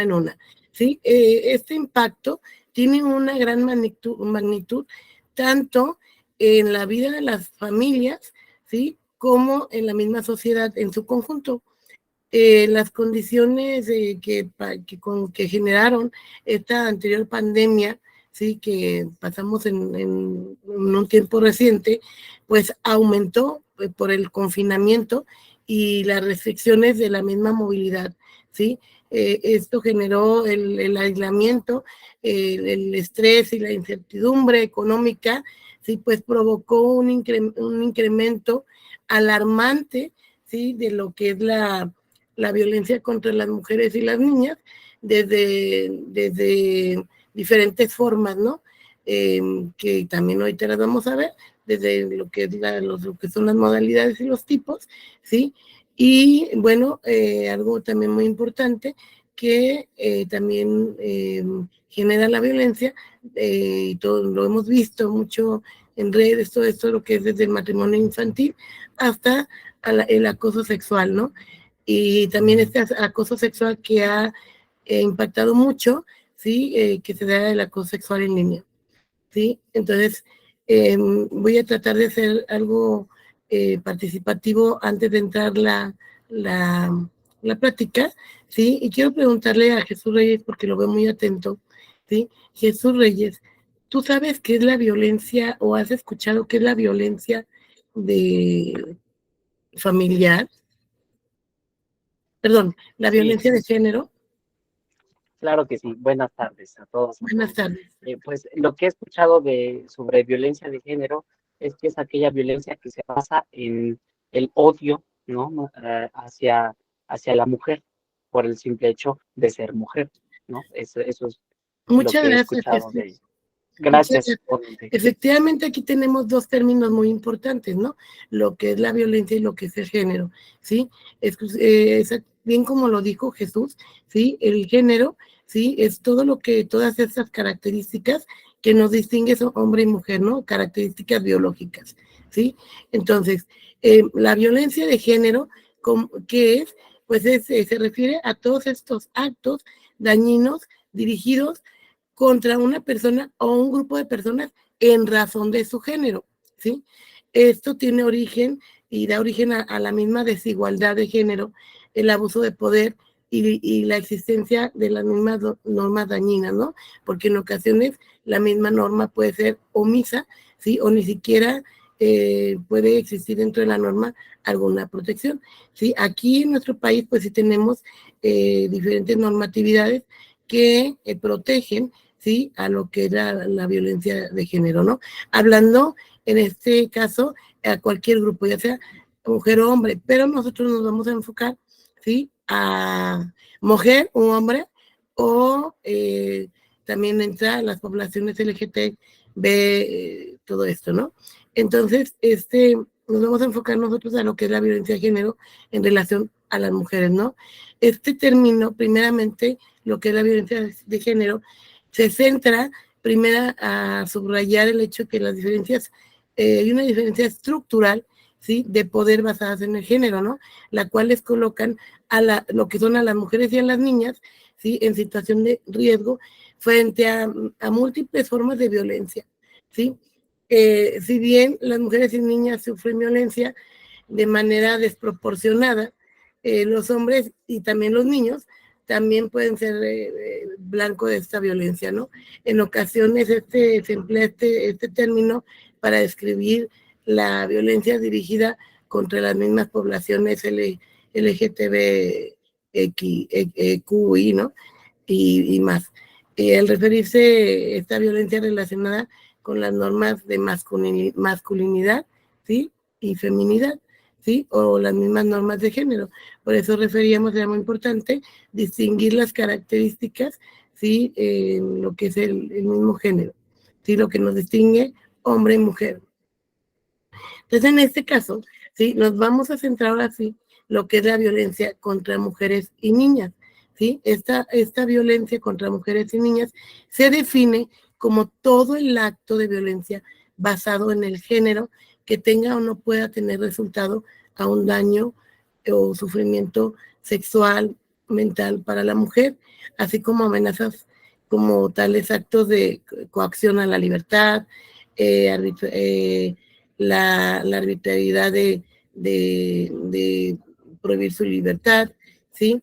en una, ¿sí? Este impacto tiene una gran magnitud tanto en la vida de las familias, ¿sí? Como en la misma sociedad en su conjunto. Las condiciones que generaron esta anterior pandemia, ¿sí? Que pasamos en un tiempo reciente, pues aumentó por el confinamiento y las restricciones de la misma movilidad, ¿sí? Esto generó el aislamiento, el estrés y la incertidumbre económica, ¿sí? Pues provocó un incremento alarmante, ¿sí? De lo que es la violencia contra las mujeres y las niñas desde diferentes formas, ¿no? Que también ahorita las vamos a ver, desde lo que, lo que son las modalidades y los tipos, ¿sí? Y bueno, algo también muy importante que también genera la violencia, y todo lo hemos visto mucho en redes, todo esto, lo que es desde el matrimonio infantil hasta el acoso sexual, ¿no? Y también este acoso sexual que ha impactado mucho, ¿sí? Que se da el acoso sexual en línea, ¿sí? Entonces, voy a tratar de hacer algo participativo antes de entrar la, la plática, ¿sí? Y quiero preguntarle a Jesús Reyes, porque lo veo muy atento, ¿sí? Jesús Reyes, ¿tú sabes qué es la violencia o has escuchado qué es la violencia de familiar? Perdón, la Sí, violencia de género. claro que sí. Buenas tardes a todos y Buenas todas. tardes. Pues lo que he escuchado sobre violencia de género es que es aquella violencia que se basa en el odio, ¿no? Hacia la mujer por el simple hecho de ser mujer, ¿no? Eso es lo Muchas que he gracias, escuchado Jesús. de ello. Muchas Gracias, gracias. igualmente. Efectivamente, aquí tenemos dos términos muy importantes, ¿no? Lo que es la violencia y lo que es el género, ¿sí? Bien como lo dijo Jesús, ¿sí? El género, ¿sí? Es todo lo que, todas esas características que nos distinguen hombre y mujer, ¿no? Características biológicas, ¿sí? Entonces, la violencia de género, ¿qué es? Pues se refiere a todos estos actos dañinos dirigidos contra una persona o un grupo de personas en razón de su género, ¿sí? Esto tiene origen y da origen a la misma desigualdad de género, el abuso de poder y la existencia de las mismas normas dañinas, ¿no? Porque en ocasiones la misma norma puede ser omisa, ¿sí? O ni siquiera puede existir dentro de la norma alguna protección, ¿sí? Aquí en nuestro país, pues sí tenemos diferentes normatividades que protegen, ¿sí? A lo que era la violencia de género, ¿no? Hablando en este caso a cualquier grupo, ya sea mujer o hombre, pero nosotros nos vamos a enfocar, ¿sí? A mujer o hombre, o también entra las poblaciones LGTB, todo esto, ¿no? Entonces, nos vamos a enfocar nosotros a lo que es la violencia de género en relación a las mujeres, ¿no? Este término, primeramente, lo que es la violencia de género, se centra primero a subrayar el hecho que las diferencias, hay una diferencia estructural, ¿sí? De poder basadas en el género, ¿no? La cual les colocan lo que son a las mujeres y a las niñas, ¿sí? En situación de riesgo frente a múltiples formas de violencia, ¿sí? Si bien las mujeres y niñas sufren violencia de manera desproporcionada, los hombres y también los niños también pueden ser blanco de esta violencia, ¿no? En ocasiones se emplea este término para describir la violencia dirigida contra las mismas poblaciones LGTBQI, ¿no? Y más. Al referirse a esta violencia relacionada con las normas de masculinidad, ¿sí? Y feminidad, ¿sí? O las mismas normas de género. Por eso referíamos, era muy importante distinguir las características, ¿sí? En lo que es el mismo género, ¿sí? Lo que nos distingue hombre y mujer. Entonces, en este caso, ¿sí? Nos vamos a centrar ahora sí lo que es la violencia contra mujeres y niñas, ¿sí? Esta violencia contra mujeres y niñas se define como todo el acto de violencia basado en el género que tenga o no pueda tener resultado a un daño o sufrimiento sexual, mental para la mujer, así como amenazas como tales actos de coacción a la libertad, la arbitrariedad de prohibir su libertad, ¿sí?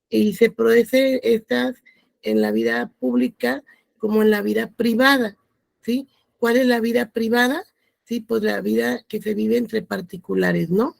Y se produce estas en la vida pública como en la vida privada, ¿sí? ¿Cuál es la vida privada? Sí, pues la vida que se vive entre particulares, ¿no?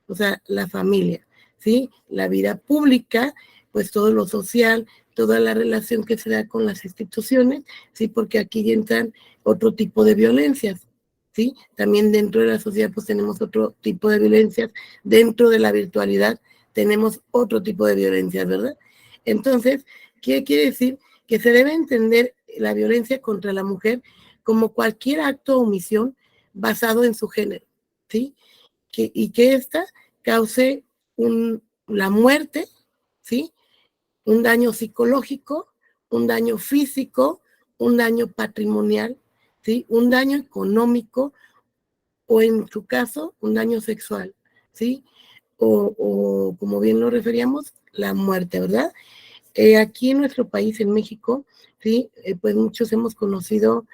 O sea, la familia, ¿sí? La vida pública, pues todo lo social, toda la relación que se da con las instituciones, ¿sí? Porque aquí entran otro tipo de violencias, ¿sí? También dentro de la sociedad pues tenemos otro tipo de violencias, dentro de la virtualidad tenemos otro tipo de violencias, ¿verdad? Entonces, ¿qué quiere decir? Que se debe entender la violencia contra la mujer como cualquier acto o omisión basado en su género, ¿sí? Y que ésta cause la muerte, ¿sí? Un daño psicológico, un daño físico, un daño patrimonial, ¿sí? Un daño económico o en su caso, un daño sexual, ¿sí? O como bien lo referíamos, la muerte, ¿verdad? Aquí en nuestro país, en México, sí, pues muchos hemos conocido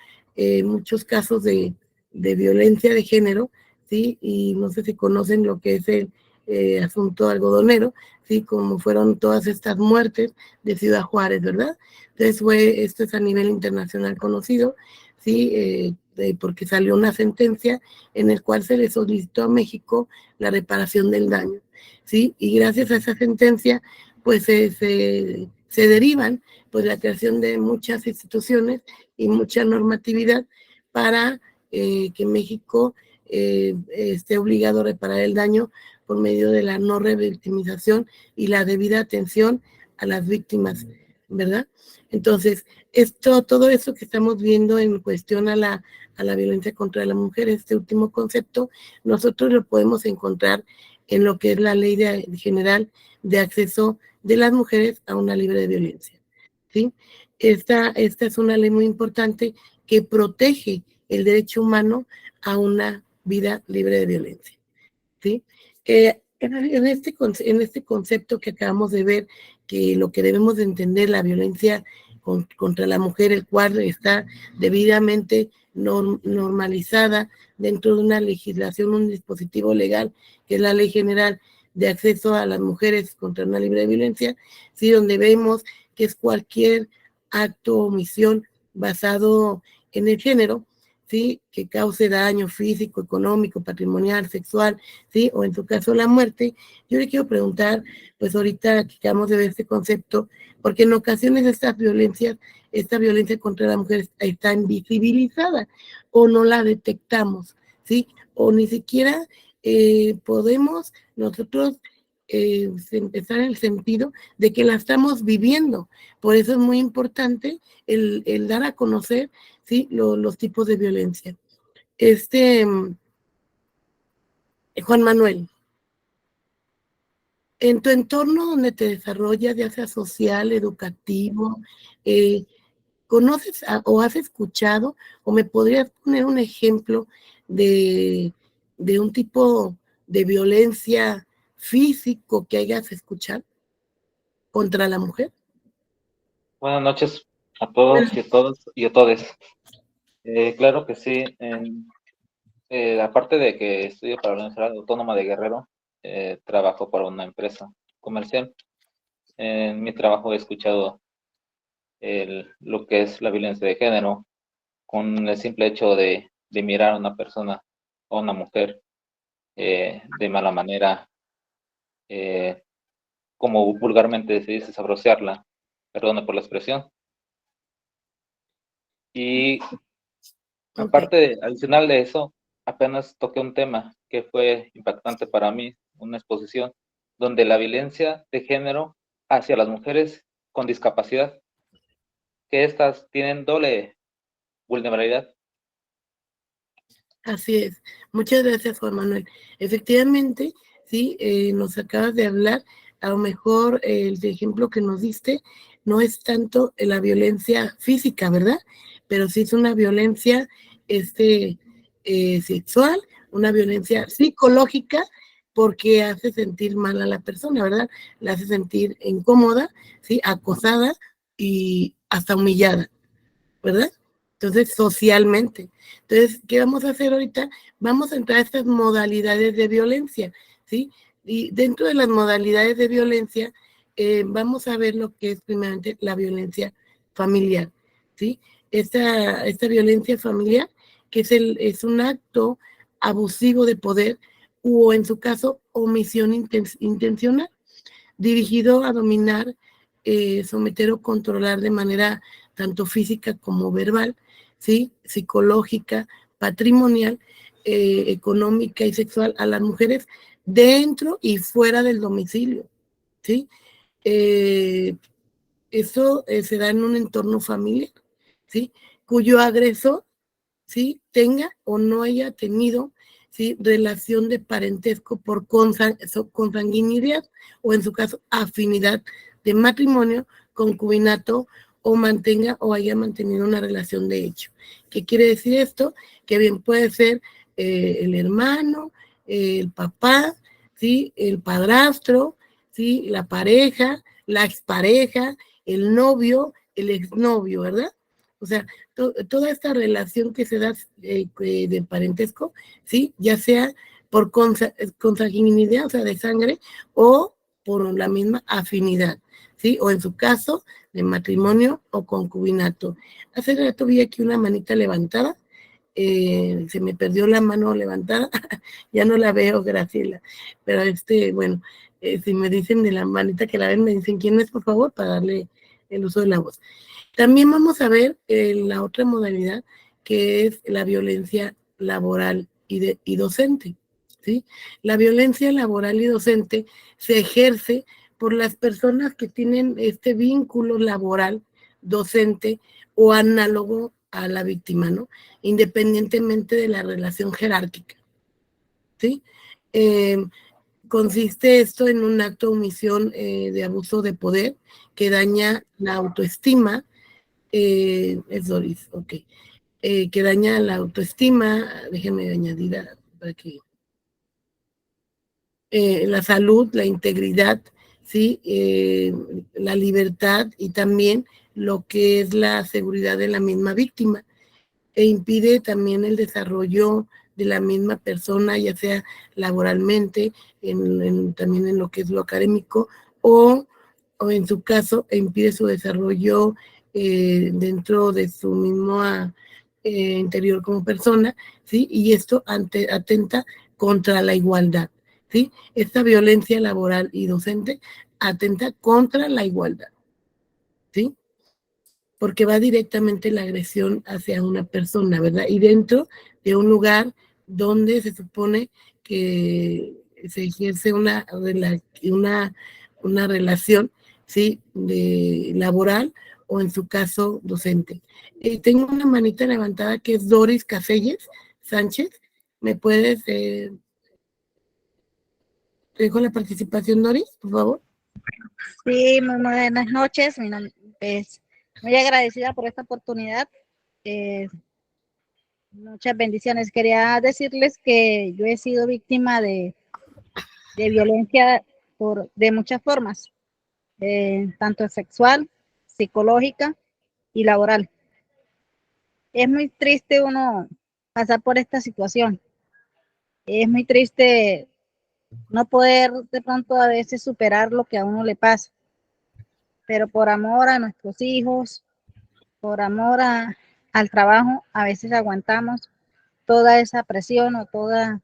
muchos casos de violencia de género, sí, y no sé si conocen lo que es el asunto algodonero, sí, como fueron todas estas muertes de Ciudad Juárez, ¿verdad? Entonces esto es a nivel internacional conocido, sí, porque salió una sentencia en el cual se le solicitó a México la reparación del daño, sí, y gracias a esa sentencia pues se derivan pues la creación de muchas instituciones y mucha normatividad para que México esté obligado a reparar el daño por medio de la no revictimización y la debida atención a las víctimas, ¿verdad? Entonces, todo eso que estamos viendo en cuestión a la violencia contra la mujer, este último concepto, nosotros lo podemos encontrar en lo que es la ley general de acceso de las mujeres a una libre de violencia, ¿sí? Esta es una ley muy importante que protege el derecho humano a una vida libre de violencia, ¿sí? En este concepto que acabamos de ver, que lo que debemos de entender, la violencia contra la mujer, el cual está debidamente normalizada dentro de una legislación, un dispositivo legal, que es la Ley General de Acceso a las Mujeres contra una Libre de Violencia, ¿sí? Donde vemos que es cualquier acto o omisión basado en el género, ¿sí? Que cause daño físico, económico, patrimonial, sexual, ¿sí? O en su caso la muerte. Yo le quiero preguntar, pues ahorita que acabamos de ver este concepto, porque en ocasiones esta violencia contra la mujer está invisibilizada o no la detectamos, ¿sí? O ni siquiera podemos nosotros empezar en el sentido de que la estamos viviendo. Por eso es muy importante el dar a conocer, ¿sí? Los tipos de violencia. Juan Manuel, en tu entorno donde te desarrollas, ya sea social, educativo, eh, ¿conoces o has escuchado o me podrías poner un ejemplo de, de un tipo de violencia físico que hayas escuchado contra la mujer? Buenas noches a todos y a todos y a todes. Claro que sí. Aparte de que estudio para la Universidad Autónoma de Guerrero, trabajo para una empresa comercial. En mi trabajo he escuchado lo que es la violencia de género, con el simple hecho de mirar a una persona o a una mujer de mala manera, eh, como vulgarmente se dice, sabrosearla, perdona por la expresión. Y aparte, adicional de eso, apenas toqué un tema que fue impactante para mí, una exposición donde la violencia de género hacia las mujeres con discapacidad, que estas tienen doble vulnerabilidad. Así es. Muchas gracias, Juan Manuel. Efectivamente, sí, nos acabas de hablar. A lo mejor el ejemplo que nos diste no es tanto la violencia física, ¿verdad? Pero sí es una violencia sexual, una violencia psicológica porque hace sentir mal a la persona, ¿verdad? La hace sentir incómoda, ¿sí? Acosada y hasta humillada, ¿verdad? Entonces, socialmente. Entonces, ¿qué vamos a hacer ahorita? Vamos a entrar a estas modalidades de violencia, ¿sí? Y dentro de las modalidades de violencia, vamos a ver lo que es primeramente la violencia familiar, ¿sí? Esta violencia familiar, que es un acto abusivo de poder o, en su caso, omisión intencional, dirigido a dominar, someter o controlar de manera tanto física como verbal, ¿sí? Psicológica, patrimonial, económica y sexual a las mujeres dentro y fuera del domicilio, ¿sí? Eh, Eso se da en un entorno familiar, ¿sí? Cuyo agresor, ¿sí? Tenga o no haya tenido, ¿sí? Relación de parentesco por consanguinidad o, en su caso, afinidad de matrimonio, concubinato, o mantenga o haya mantenido una relación de hecho. ¿Qué quiere decir esto? Que bien puede ser el hermano, el papá, ¿sí? El padrastro, ¿sí? La pareja, la expareja, el novio, el exnovio, ¿verdad? O sea, toda esta relación que se da de parentesco, ¿sí? Ya sea por consanguinidad, o sea, de sangre, o por la misma afinidad, ¿sí? O en su caso, de matrimonio o concubinato. Hace rato vi aquí una manita levantada, se me perdió la mano levantada, ya no la veo, Graciela, pero bueno, si me dicen de la manita que la ven, me dicen quién es, por favor, para darle el uso de la voz. También vamos a ver la otra modalidad, que es la violencia laboral y docente, ¿sí? La violencia laboral y docente se ejerce por las personas que tienen este vínculo laboral, docente o análogo a la víctima, ¿no? Independientemente de la relación jerárquica, ¿sí? Eh, Consiste esto en un acto de omisión de abuso de poder que daña la autoestima, es Doris, ok, que daña la autoestima, déjenme añadir para que la salud, la integridad, ¿sí? La libertad y también lo que es la seguridad de la misma víctima, e impide también el desarrollo de la misma persona, ya sea laboralmente, también en lo que es lo académico, o en su caso, impide su desarrollo dentro de su mismo interior como persona, ¿sí? Y esto atenta contra la igualdad, ¿sí? Esta violencia laboral y docente atenta contra la igualdad, ¿sí? Porque va directamente la agresión hacia una persona, ¿verdad? Y dentro de un lugar donde se supone que se ejerce una relación, ¿sí? Laboral o, en su caso, docente. Tengo una manita levantada que es Doris Caselles Sánchez. ¿Me puedes, dejo la participación, Doris, por favor? Sí, muy buenas noches. Mi nombre es muy agradecida por esta oportunidad. Muchas bendiciones. Quería decirles que yo he sido víctima de violencia de muchas formas, tanto sexual, psicológica y laboral. Es muy triste uno pasar por esta situación. Es muy triste no poder de pronto a veces superar lo que a uno le pasa, pero por amor a nuestros hijos, por amor al trabajo, a veces aguantamos toda esa presión o toda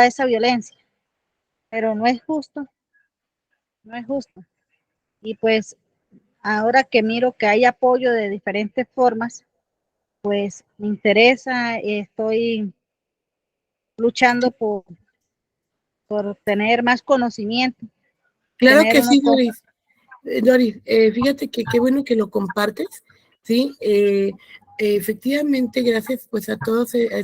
esa violencia, pero no es justo, no es justo. Y pues ahora que miro que hay apoyo de diferentes formas, pues me interesa, estoy luchando por tener más conocimiento, Claro tener que unos... sí, Doris. Doris, fíjate que qué bueno que lo compartes, ¿sí? Efectivamente, gracias pues a todos, a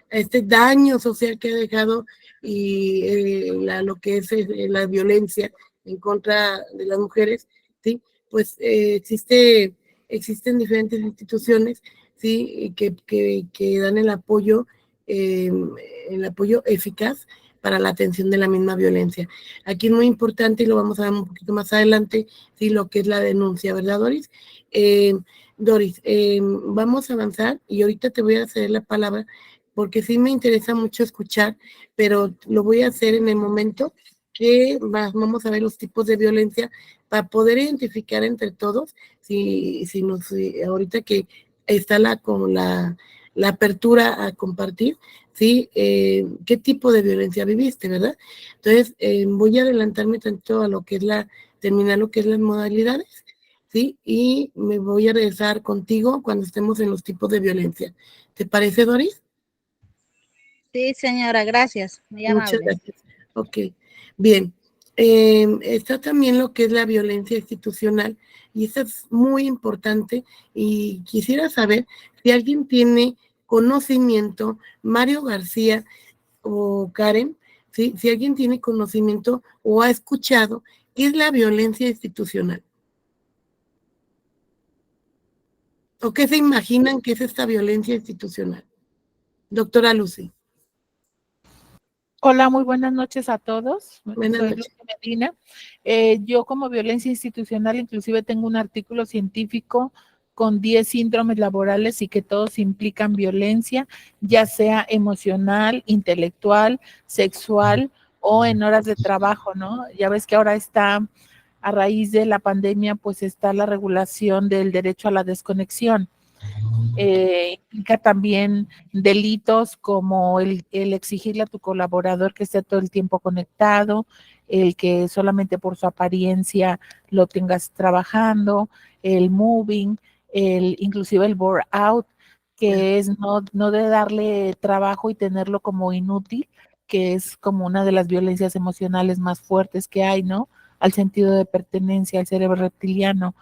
este daño social que ha dejado y lo que es la violencia en contra de las mujeres, ¿sí? Pues existen diferentes instituciones, ¿sí? Que dan el apoyo eficaz para la atención de la misma violencia. Aquí es muy importante, y lo vamos a ver un poquito más adelante, sí, lo que es la denuncia, ¿verdad, Doris? Doris, vamos a avanzar y ahorita te voy a ceder la palabra porque sí me interesa mucho escuchar, pero lo voy a hacer en el momento que vamos a ver los tipos de violencia para poder identificar entre todos, si ahorita que está la apertura a compartir, ¿sí? ¿Qué tipo de violencia viviste, verdad? Entonces, voy a adelantarme tanto a lo que es terminar lo que es las modalidades, ¿sí? Y me voy a regresar contigo cuando estemos en los tipos de violencia. ¿Te parece, Doris? Sí, señora, gracias. Muy Muchas amable. gracias. Ok, bien. Está también lo que es la violencia institucional, y eso es muy importante, y quisiera saber si alguien tiene conocimiento, Mario García o Karen, ¿sí? Si alguien tiene conocimiento o ha escuchado qué es la violencia institucional. ¿O qué se imaginan que es esta violencia institucional? Doctora Lucy. Hola, muy buenas noches a todos. Buenas Soy noches. Lucy Medina. Yo como violencia institucional inclusive tengo un artículo científico con 10 síndromes laborales y que todos implican violencia, ya sea emocional, intelectual, sexual o en horas de trabajo, ¿no? Ya ves que ahora está, a raíz de la pandemia, pues está la regulación del derecho a la desconexión. Implica también delitos como el exigirle a tu colaborador que esté todo el tiempo conectado, el que solamente por su apariencia lo tengas trabajando, el moving, inclusive el bore out, que es no de darle trabajo y tenerlo como inútil, que es como una de las violencias emocionales más fuertes que hay, ¿no? Al sentido de pertenencia al cerebro reptiliano.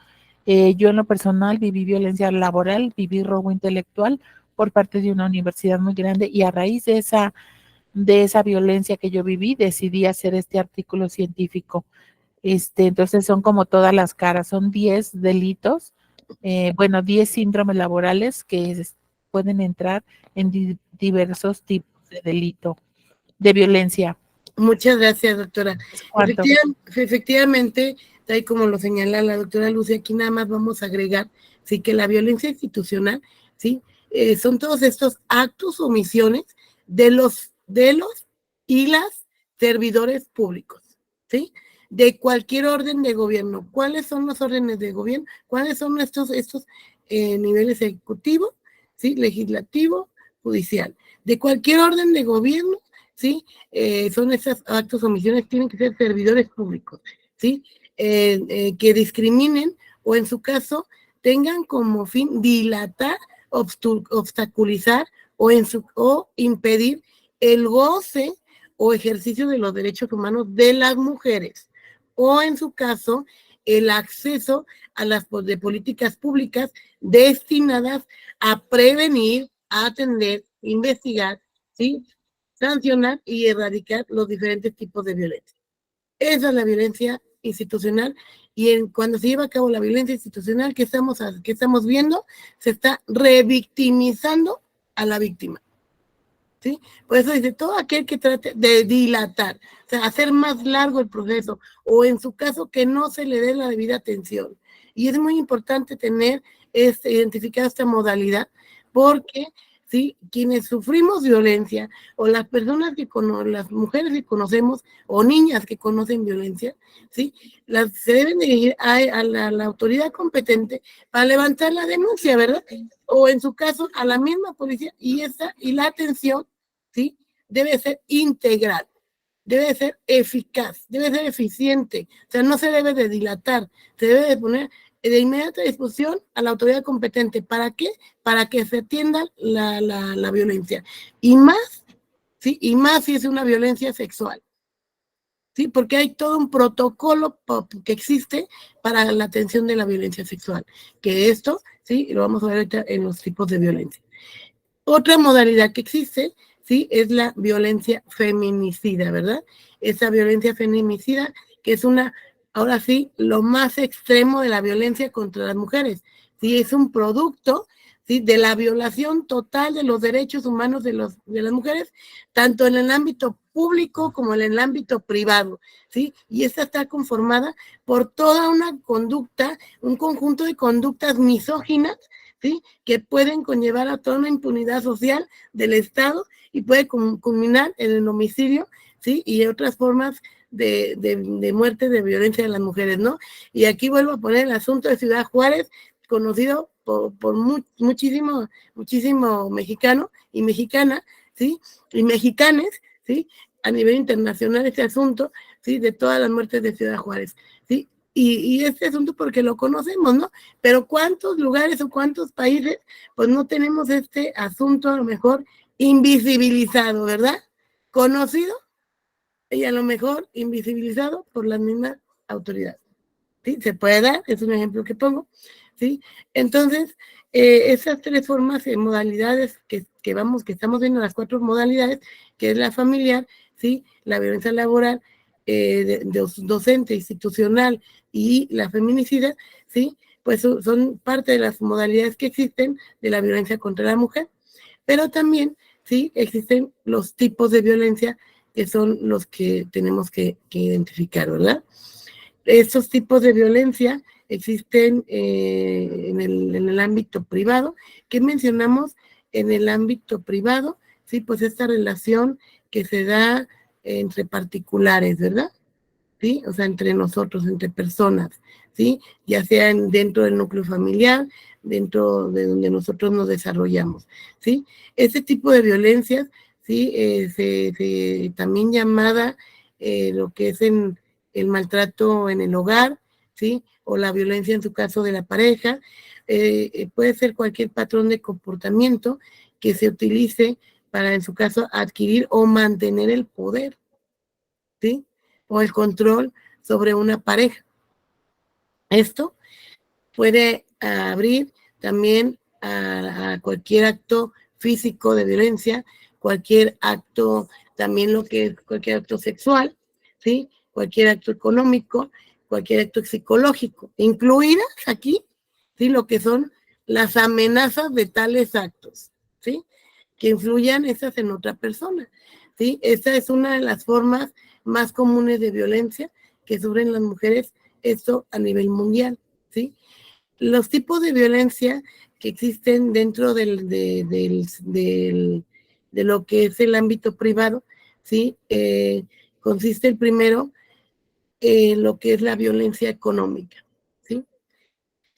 Yo en lo personal viví violencia laboral, viví robo intelectual por parte de una universidad muy grande y a raíz de esa violencia que yo viví decidí hacer este artículo científico. Entonces son como todas las caras, son 10 delitos, 10 síndromes laborales que pueden entrar en diversos tipos de delito, de violencia. Muchas gracias, doctora. ¿Cuánto? Efectivamente, tal como lo señala la doctora Lucy, aquí nada más vamos a agregar, sí, que la violencia institucional, sí, son todos estos actos o omisiones de los y las servidores públicos, sí, de cualquier orden de gobierno. ¿Cuáles son los órdenes de gobierno? ¿Cuáles son estos niveles ejecutivos, sí, legislativo, judicial? De cualquier orden de gobierno, ¿sí? Son esos actos o omisiones, tienen que ser servidores públicos, ¿sí? Que discriminen o en su caso tengan como fin dilatar, obstaculizar o impedir el goce o ejercicio de los derechos humanos de las mujeres, o en su caso el acceso a las de políticas públicas destinadas a prevenir, a atender, investigar, ¿sí? Sancionar y erradicar los diferentes tipos de violencia. Esa es la violencia institucional, y cuando se lleva a cabo la violencia institucional, ¿qué estamos viendo? Se está revictimizando a la víctima, ¿sí? Por eso dice, todo aquel que trate de dilatar, o sea, hacer más largo el proceso, o en su caso que no se le dé la debida atención. Y es muy importante tener identificada esta modalidad, porque ¿sí? Quienes sufrimos violencia, o las personas las mujeres que conocemos, o niñas que conocen violencia, ¿sí? Se deben dirigir a la autoridad competente para levantar la denuncia, ¿verdad? O en su caso, a la misma policía, y la atención, ¿sí? Debe ser integral, debe ser eficaz, debe ser eficiente, o sea, no se debe de dilatar, se debe de poner de inmediata disposición a la autoridad competente. ¿Para qué? Para que se atienda la violencia. Y más, ¿sí? Y más si es una violencia sexual, ¿sí? Porque hay todo un protocolo que existe para la atención de la violencia sexual, que esto, ¿sí? Lo vamos a ver ahorita en los tipos de violencia. Otra modalidad que existe, ¿sí? Es la violencia feminicida, ¿verdad? Esa violencia feminicida que es ahora sí, lo más extremo de la violencia contra las mujeres. Sí, es un producto, ¿sí? De la violación total de los derechos humanos de las mujeres, tanto en el ámbito público como en el ámbito privado, ¿sí? Y esta está conformada por toda una conducta, un conjunto de conductas misóginas, ¿sí? Que pueden conllevar a toda una impunidad social del Estado y puede culminar en el homicidio, ¿sí? Y otras formas de muerte, de violencia de las mujeres, ¿no? Y aquí vuelvo a poner el asunto de Ciudad Juárez, conocido por muchísimo mexicano y mexicana, ¿sí? Y mexicanes, ¿sí? A nivel internacional este asunto, ¿sí? De todas las muertes de Ciudad Juárez, ¿sí? Y este asunto porque lo conocemos, ¿no? Pero ¿cuántos lugares o cuántos países pues no tenemos este asunto a lo mejor invisibilizado, ¿verdad? Conocido y a lo mejor invisibilizado por las mismas autoridades. ¿Sí? Se puede dar, es un ejemplo que pongo, ¿sí? Entonces, esas tres formas y modalidades que estamos viendo, las cuatro modalidades, que es la familiar, ¿sí? La violencia laboral, docente, institucional y la feminicida, ¿sí? Pues son parte de las modalidades que existen de la violencia contra la mujer, pero también, ¿sí? Existen los tipos de violencia que son los que tenemos que identificar, ¿verdad? Estos tipos de violencia existen en el ámbito privado. ¿Qué mencionamos en el ámbito privado? Sí, pues esta relación que se da entre particulares, ¿verdad? ¿Sí? O sea, entre nosotros, entre personas, ¿sí? Ya sea dentro del núcleo familiar, dentro de donde nosotros nos desarrollamos, ¿sí? Este tipo de violencias, ¿sí? También llamada lo que es el maltrato en el hogar, ¿sí? O la violencia en su caso de la pareja, puede ser cualquier patrón de comportamiento que se utilice para, en su caso, adquirir o mantener el poder, ¿sí? O el control sobre una pareja. Esto puede abrir también a cualquier acto físico de violencia, cualquier acto, también lo que es cualquier acto sexual, ¿sí? Cualquier acto económico, cualquier acto psicológico, incluidas aquí, ¿sí? Lo que son las amenazas de tales actos, ¿sí? Que influyan esas en otra persona, ¿sí? Esta es una de las formas más comunes de violencia que sufren las mujeres, esto a nivel mundial, ¿sí? Los tipos de violencia que existen dentro de lo que es el ámbito privado, ¿sí? Consiste el primero en lo que es la violencia económica, ¿sí?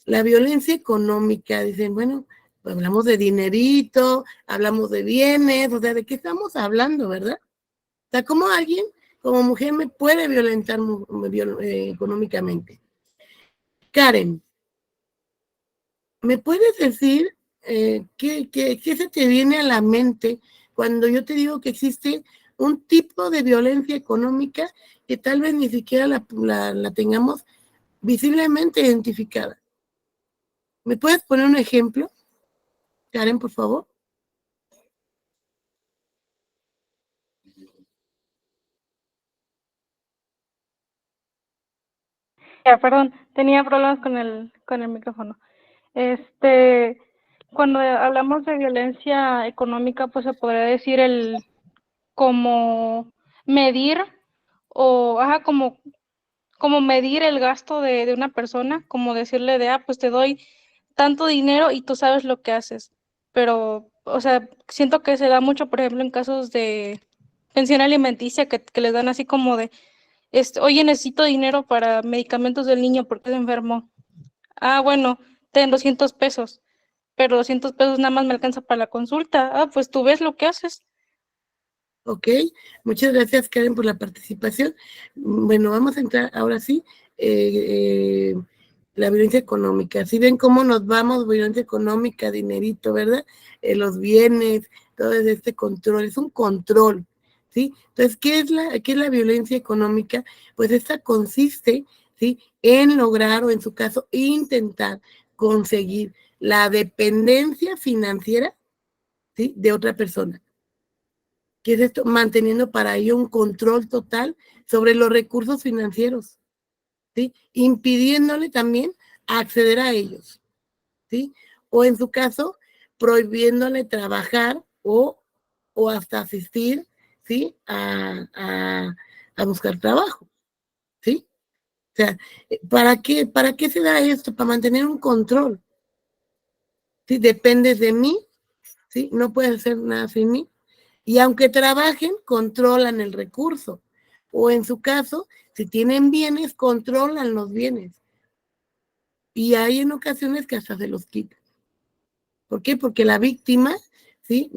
La violencia económica, dicen, bueno, pues hablamos de dinerito, hablamos de bienes, o sea, ¿de qué estamos hablando, verdad? O sea, ¿cómo alguien como mujer me puede violentar económicamente? Karen, ¿me puedes decir qué se te viene a la mente cuando yo te digo que existe un tipo de violencia económica que tal vez ni siquiera la tengamos visiblemente identificada? ¿Me puedes poner un ejemplo, Karen, por favor? Ya, perdón, tenía problemas con el micrófono. Cuando hablamos de violencia económica, pues se podría decir el como medir como medir el gasto de una persona, como decirle pues te doy tanto dinero y tú sabes lo que haces. Pero, o sea, siento que se da mucho, por ejemplo, en casos de pensión alimenticia que les dan así como de, oye, necesito dinero para medicamentos del niño porque se enfermó. Ah, bueno, ten 200 pesos, pero 200 pesos nada más me alcanza para la consulta. Ah, pues tú ves lo que haces. Ok, muchas gracias, Karen, por la participación. Bueno, vamos a entrar ahora sí, la violencia económica. Si ven cómo nos vamos, violencia económica, dinerito, ¿verdad? Los bienes, todo este control, es un control, ¿sí? Entonces, ¿qué es la violencia económica? Pues esta consiste, ¿sí? En lograr o en su caso intentar conseguir la dependencia financiera, ¿sí? De otra persona. ¿Qué es esto? Manteniendo para ello un control total sobre los recursos financieros, ¿sí? Impidiéndole también acceder a ellos, ¿sí? O en su caso, prohibiéndole trabajar o hasta asistir, ¿sí? A buscar trabajo, ¿sí? O sea, ¿para qué se da esto? Para mantener un control. ¿Sí? Dependes de mí, ¿sí? No puedes hacer nada sin mí. Y aunque trabajen, controlan el recurso. O en su caso, si tienen bienes, controlan los bienes. Y hay en ocasiones que hasta se los quitan. ¿Por qué? Porque la víctima, ¿sí?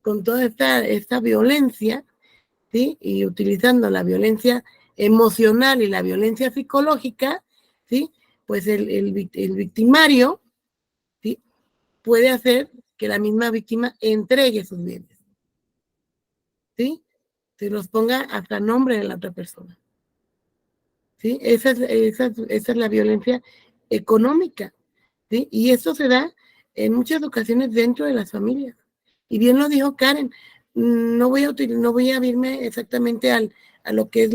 Con toda esta violencia, ¿sí? Y utilizando la violencia emocional y la violencia psicológica, ¿sí? Pues el victimario, ¿sí? Puede hacer que la misma víctima entregue sus bienes, ¿sí? Se los ponga hasta nombre de la otra persona, ¿sí? Esa es la violencia económica, ¿sí? Y eso se da en muchas ocasiones dentro de las familias. Y bien lo dijo Karen, no voy a irme exactamente a lo que es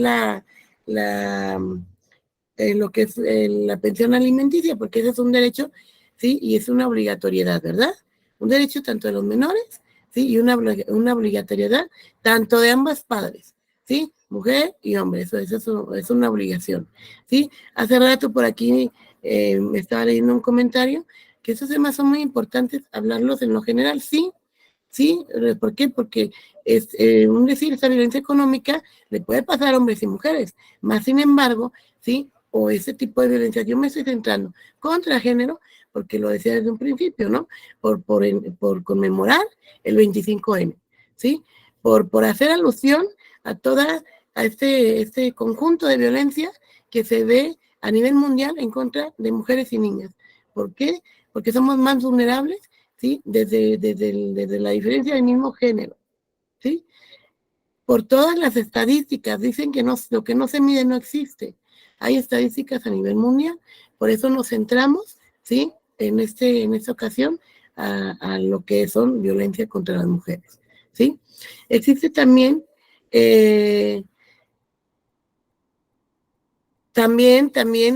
lo que es la pensión alimenticia, porque ese es un derecho, ¿sí? Y es una obligatoriedad, ¿verdad? Un derecho tanto de los menores, ¿sí? Y una obligatoriedad tanto de ambos padres, ¿sí? Mujer y hombre, eso es una obligación, ¿sí? Hace rato por aquí me estaba leyendo un comentario que esos temas son muy importantes, hablarlos en lo general, sí, sí, ¿por qué? Porque es un decir, esta violencia económica le puede pasar a hombres y mujeres, más sin embargo, sí, o ese tipo de violencia, yo me estoy centrando contra género, porque lo decía desde un principio, ¿no? Por conmemorar el 25N, ¿sí? Por hacer alusión a a este conjunto de violencia que se ve a nivel mundial en contra de mujeres y niñas. ¿Por qué? Porque somos más vulnerables, ¿sí? Desde la diferencia del mismo género, ¿sí? Por todas las estadísticas, dicen que lo que no se mide no existe. Hay estadísticas a nivel mundial, por eso nos centramos, ¿sí? En esta ocasión a lo que son violencia contra las mujeres, ¿sí? Existe también,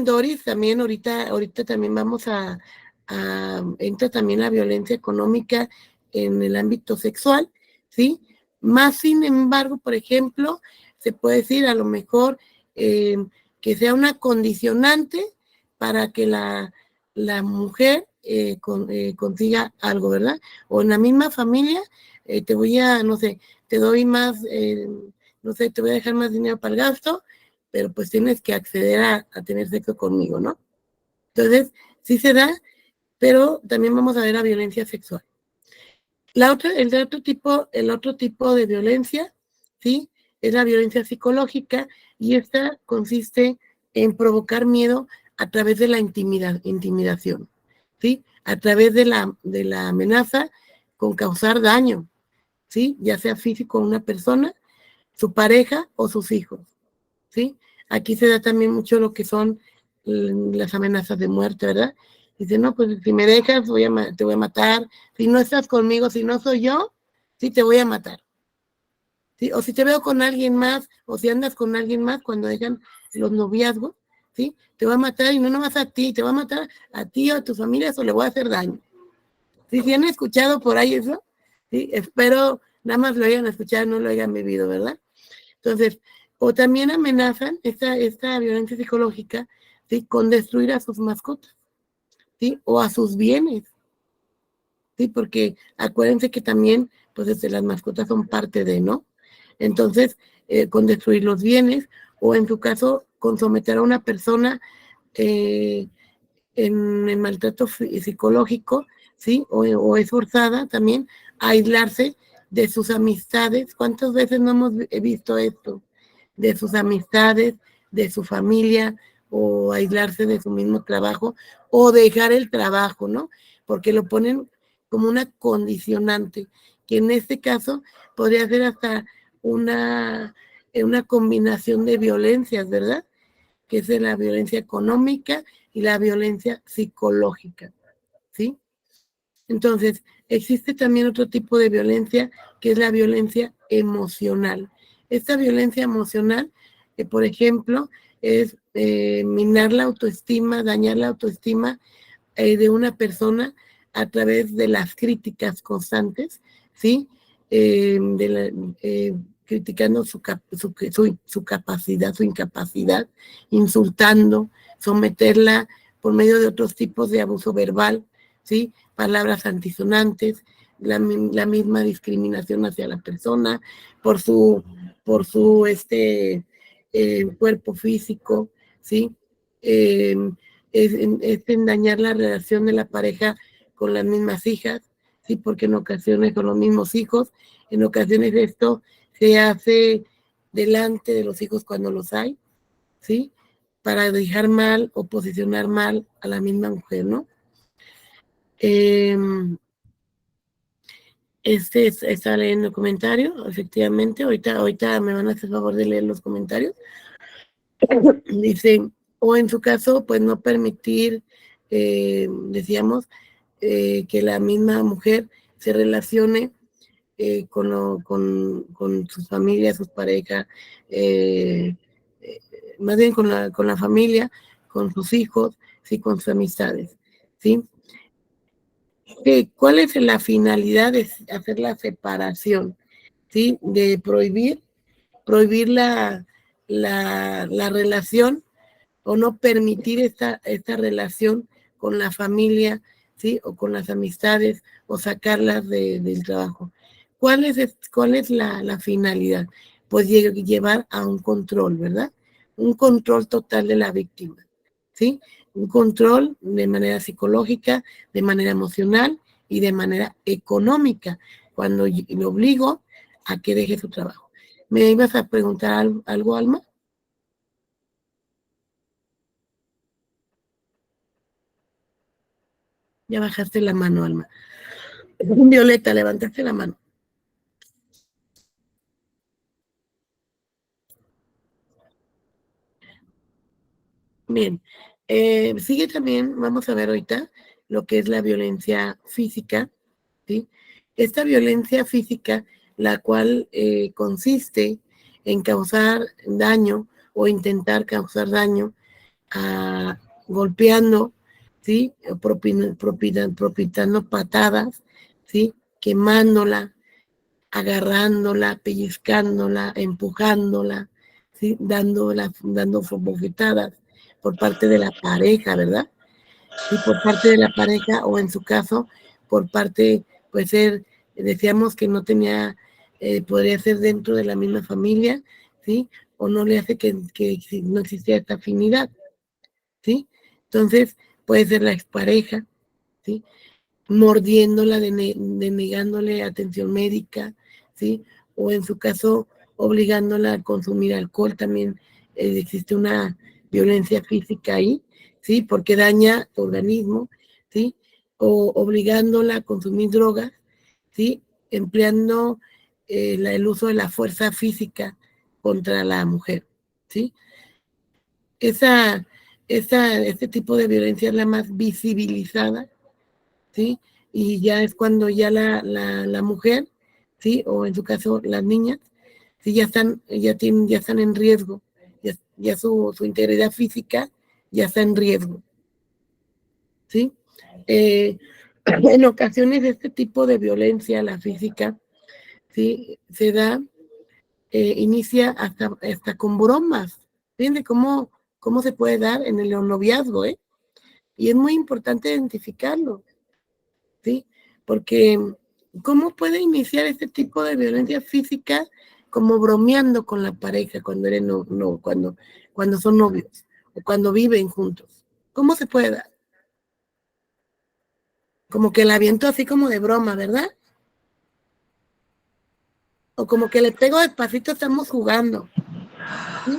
Doris, también ahorita también entra también la violencia económica en el ámbito sexual, ¿sí? Más sin embargo, por ejemplo, se puede decir a lo mejor que sea una condicionante para que la mujer consiga algo, ¿verdad? O en la misma familia, no sé, te doy más, no sé, te voy a dejar más dinero para el gasto, pero pues tienes que acceder a tener sexo conmigo, ¿no? Entonces, sí se da, pero también vamos a ver la violencia sexual. El otro tipo de violencia, ¿sí? Es la violencia psicológica y esta consiste en provocar miedo a través de la intimidación, ¿sí? A través de la amenaza con causar daño, ¿sí? Ya sea físico a una persona, su pareja o sus hijos, ¿sí? Aquí se da también mucho lo que son las amenazas de muerte, ¿verdad? Dice, no, pues si me dejas, te voy a matar. Si no estás conmigo, si no soy yo, sí te voy a matar. ¿Sí? O si te veo con alguien más, o si andas con alguien más cuando dejan los noviazgos, ¿sí? Te voy a matar y no nomás a ti, te voy a matar a ti o a tu familia, o le voy a hacer daño. ¿Sí? Si han escuchado por ahí eso, ¿sí? Espero nada más lo hayan escuchado, no lo hayan vivido, ¿verdad? Entonces, o también amenazan esta violencia psicológica, ¿sí? Con destruir a sus mascotas, ¿sí? O a sus bienes, ¿sí? Porque acuérdense que también, pues, las mascotas son parte de, ¿no? Entonces, con destruir los bienes, o en su caso, con someter a una persona en el maltrato psicológico, ¿sí? O es forzada también a aislarse de sus amistades. ¿Cuántas veces no hemos visto esto? De sus amistades, de su familia, o aislarse de su mismo trabajo, o dejar el trabajo, ¿no? Porque lo ponen como una condicionante, que en este caso podría ser hasta una combinación de violencias, ¿verdad? Que es la violencia económica y la violencia psicológica, ¿sí? Entonces, existe también otro tipo de violencia, que es la violencia emocional. Esta violencia emocional, por ejemplo, es minar la autoestima, dañar la autoestima de una persona a través de las críticas constantes, ¿sí? Criticando su capacidad, su incapacidad, insultando, someterla por medio de otros tipos de abuso verbal, ¿sí? Palabras antisonantes, la misma discriminación hacia la persona por su cuerpo físico, ¿sí? Es en dañar la relación de la pareja con las mismas hijas, ¿sí? Porque en ocasiones con los mismos hijos, en ocasiones esto se hace delante de los hijos cuando los hay, ¿sí? Para dejar mal o posicionar mal a la misma mujer, ¿no? Está leyendo el comentario, efectivamente, ahorita me van a hacer favor de leer los comentarios. Dice, o en su caso, pues no permitir, decíamos, que la misma mujer se relacione con sus familias, sus parejas, más bien con la familia, con sus hijos, sí, con sus amistades, ¿sí? ¿Cuál es la finalidad de hacer la separación? ¿Sí? De prohibir la relación o no permitir esta relación con la familia, ¿sí? O con las amistades o sacarlas del trabajo. ¿Cuál es la finalidad? Pues llevar a un control, ¿verdad? Un control total de la víctima, ¿sí? Un control de manera psicológica, de manera emocional y de manera económica, cuando le obligo a que deje su trabajo. ¿Me ibas a preguntar algo, Alma? Ya bajaste la mano, Alma. Violeta, levantaste la mano. Bien. Sigue también, vamos a ver ahorita, lo que es la violencia física, ¿sí? Esta violencia física, la cual consiste en causar daño o intentar causar daño golpeando, ¿sí? Propinando patadas, ¿sí? Quemándola, agarrándola, pellizcándola, empujándola, ¿sí? Dando bofetadas por parte de la pareja, ¿verdad? Y por parte de la pareja, o en su caso, por parte, pues decíamos que no tenía, podría ser dentro de la misma familia, ¿sí? O no le hace que no existía esta afinidad, ¿sí? Entonces, puede ser la expareja, ¿sí? Mordiéndola, denegándole atención médica, ¿sí? O en su caso, obligándola a consumir alcohol, también existe una violencia física ahí, ¿sí? Porque daña tu organismo, ¿sí? O obligándola a consumir drogas, ¿sí? Empleando el uso de la fuerza física contra la mujer, ¿sí? Este tipo de violencia es la más visibilizada, ¿sí? Y ya es cuando ya la mujer, ¿sí? O en su caso las niñas, ¿sí? Ya están en riesgo, ya su integridad física ya está en riesgo, ¿sí? En ocasiones este tipo de violencia, la física, ¿sí? Se da, inicia hasta con bromas. Fíjense cómo se puede dar en el noviazgo, ¿eh? Y es muy importante identificarlo, ¿sí? Porque ¿cómo puede iniciar este tipo de violencia física como bromeando con la pareja cuando cuando son novios o cuando viven juntos? ¿Cómo se puede dar? Como que la aviento así como de broma, ¿verdad? O como que le pego despacito, estamos jugando, ¿sí?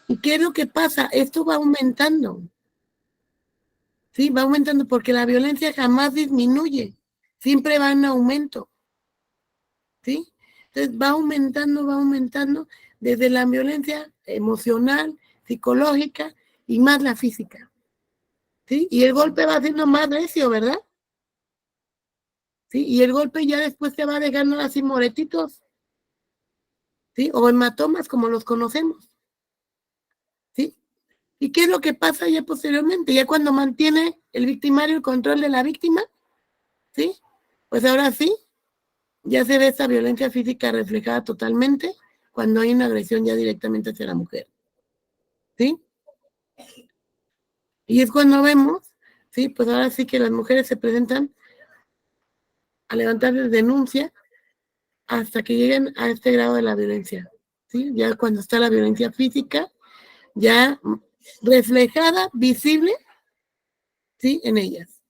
¿Y qué es lo que pasa? Esto va aumentando, ¿sí? Va aumentando porque la violencia jamás disminuye, siempre va en aumento, ¿sí? Entonces va aumentando desde la violencia emocional, psicológica y más la física, ¿sí? Y el golpe va siendo más recio, ¿verdad? ¿Sí? Y el golpe ya después te va dejando así moretitos, ¿sí? O hematomas como los conocemos, ¿sí? ¿Y qué es lo que pasa ya posteriormente? Ya cuando mantiene el victimario el control de la víctima, ¿sí? Pues ahora sí, ya se ve esta violencia física reflejada totalmente cuando hay una agresión ya directamente hacia la mujer, ¿sí? Y es cuando vemos, ¿sí? Pues ahora sí que las mujeres se presentan a levantar denuncia hasta que lleguen a este grado de la violencia, ¿sí? Ya cuando está la violencia física, ya reflejada, visible, ¿sí? En ellas.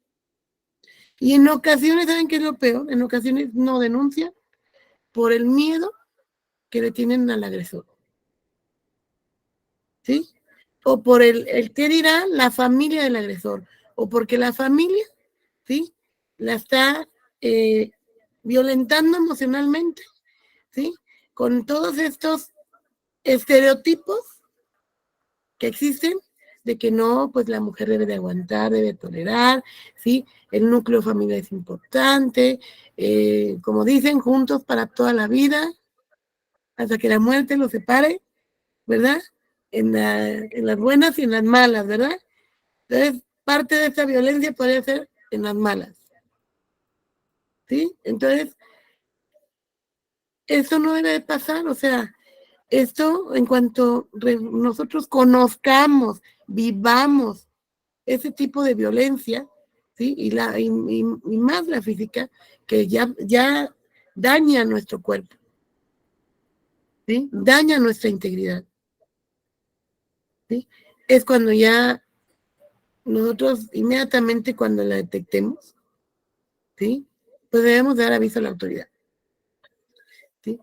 Y en ocasiones, ¿saben qué es lo peor? En ocasiones no denuncian por el miedo que le tienen al agresor, ¿sí? O por el qué dirá la familia del agresor, o porque la familia, ¿sí? La está violentando emocionalmente, ¿sí? Con todos estos estereotipos que existen de que no, pues la mujer debe de aguantar, debe tolerar, ¿sí? El núcleo familiar es importante, como dicen, juntos para toda la vida, hasta que la muerte los separe, ¿verdad? En las buenas y en las malas, ¿verdad? Entonces, parte de esta violencia podría ser en las malas, ¿sí? Entonces, eso no debe de pasar, o sea, esto en cuanto nosotros conozcamos, vivamos ese tipo de violencia, ¿sí? Y más la física, que ya daña nuestro cuerpo, ¿sí? Daña nuestra integridad, ¿sí? Es cuando ya nosotros inmediatamente cuando la detectemos, ¿sí? Pues debemos dar aviso a la autoridad, ¿sí?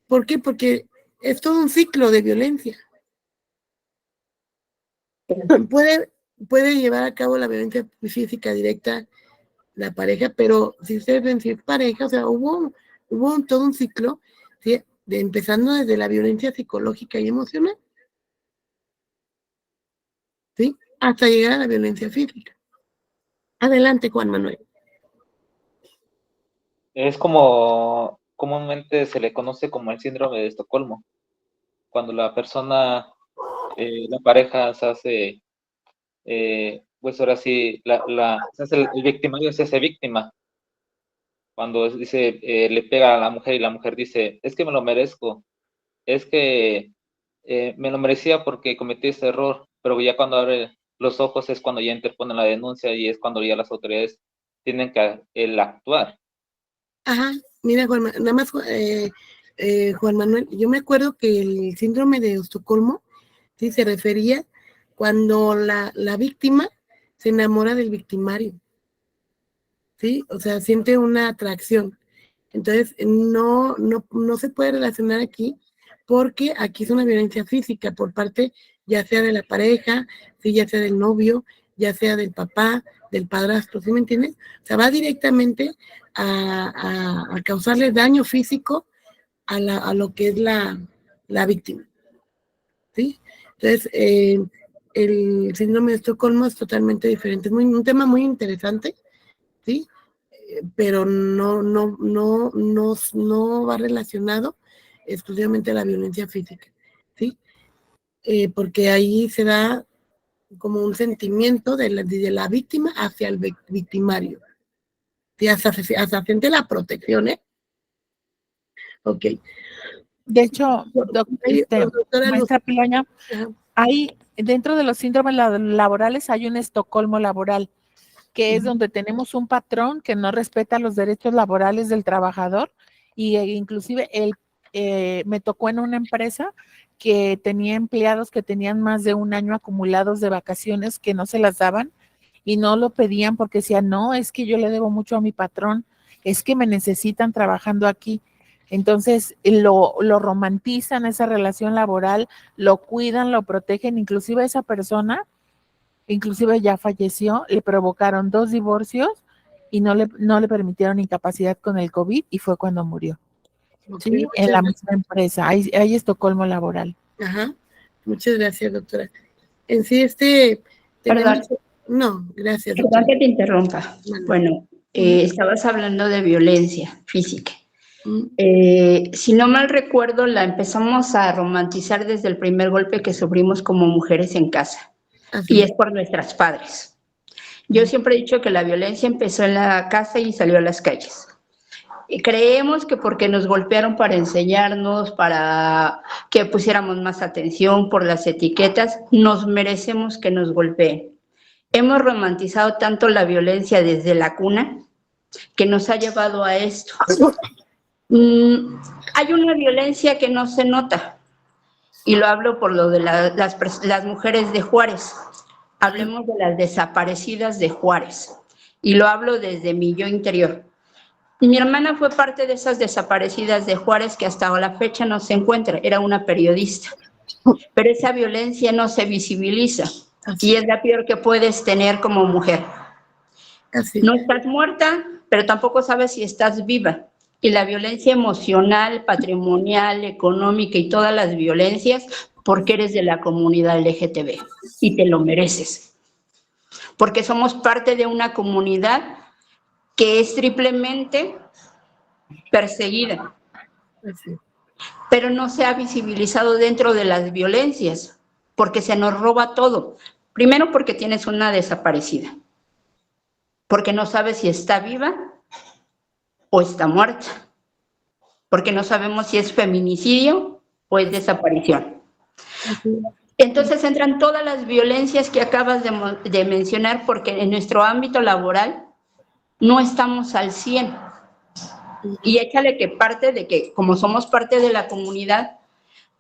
¿Por qué? Porque es todo un ciclo de violencia. Puede llevar a cabo la violencia física directa la pareja, pero si ustedes ven, si es pareja, o sea, hubo todo un ciclo, ¿sí? Empezando desde la violencia psicológica y emocional, ¿sí? Hasta llegar a la violencia física. Adelante, Juan Manuel. Es como comúnmente se le conoce como el síndrome de Estocolmo, cuando la persona, la pareja se hace, pues ahora sí, se hace el victimario, se hace víctima. Cuando dice, le pega a la mujer y la mujer dice, es que me lo merezco, es que me lo merecía porque cometí este error, pero ya cuando abre los ojos es cuando ya interponen la denuncia y es cuando ya las autoridades tienen que el actuar. Ajá, mira, Juan, nada más, Juan Manuel, yo me acuerdo que el síndrome de Estocolmo, sí, se refería cuando la víctima se enamora del victimario, ¿sí? O sea, siente una atracción. Entonces, no se puede relacionar aquí porque aquí es una violencia física por parte ya sea de la pareja, ¿sí? Ya sea del novio, ya sea del papá, del padrastro, ¿sí me entiendes? O sea, va directamente a causarle daño físico a lo que es la víctima, ¿sí? Entonces, el síndrome de Estocolmo es totalmente diferente. Es un tema muy interesante, ¿sí? Pero no va relacionado exclusivamente a la violencia física, ¿sí? Porque ahí se da como un sentimiento de la víctima hacia el victimario. ¿Sí? Hasta siente la protección, ¿eh? Ok. De hecho, Doctora maestra Pilaña, Ajá. hay dentro de los síndromes laborales hay un Estocolmo laboral, que es donde tenemos un patrón que no respeta los derechos laborales del trabajador y inclusive me tocó en una empresa que tenía empleados que tenían más de un año acumulados de vacaciones que no se las daban y no lo pedían porque decían, no, es que yo le debo mucho a mi patrón, es que me necesitan trabajando aquí. Entonces lo romantizan esa relación laboral, lo cuidan, lo protegen, inclusive a esa persona, inclusive ya falleció, le provocaron 2 divorcios y no le permitieron incapacidad con el COVID y fue cuando murió. Okay, Sí, en la misma empresa, hay Estocolmo laboral. Ajá, muchas gracias, doctora. En sí, Perdón. No, gracias, Perdón doctora. que te interrumpa. Bueno, estabas hablando de violencia física. Si no mal recuerdo, la empezamos a romantizar desde el primer golpe que sufrimos como mujeres en casa. Así. Y es por nuestras padres. Yo siempre he dicho que la violencia empezó en la casa y salió a las calles. Y creemos que porque nos golpearon para enseñarnos, para que pusiéramos más atención por las etiquetas, nos merecemos que nos golpeen. Hemos romantizado tanto la violencia desde la cuna que nos ha llevado a esto. Hay una violencia que no se nota, y lo hablo por lo de las mujeres de Juárez. Hablemos de las desaparecidas de Juárez, y lo hablo desde mi yo interior. Mi hermana fue parte de esas desaparecidas de Juárez que hasta la fecha no se encuentra, era una periodista, pero esa violencia no se visibiliza, y es la peor que puedes tener como mujer. No estás muerta, pero tampoco sabes si estás viva. Y la violencia emocional, patrimonial, económica y todas las violencias, porque eres de la comunidad LGTB y te lo mereces. Porque somos parte de una comunidad que es triplemente perseguida, pero no se ha visibilizado dentro de las violencias, porque se nos roba todo. Primero porque tienes una desaparecida, porque no sabes si está viva o está muerta, porque no sabemos si es feminicidio o es desaparición. Entonces entran todas las violencias que acabas de mencionar, porque en nuestro ámbito laboral no estamos al 100. Y échale que parte de que, como somos parte de la comunidad,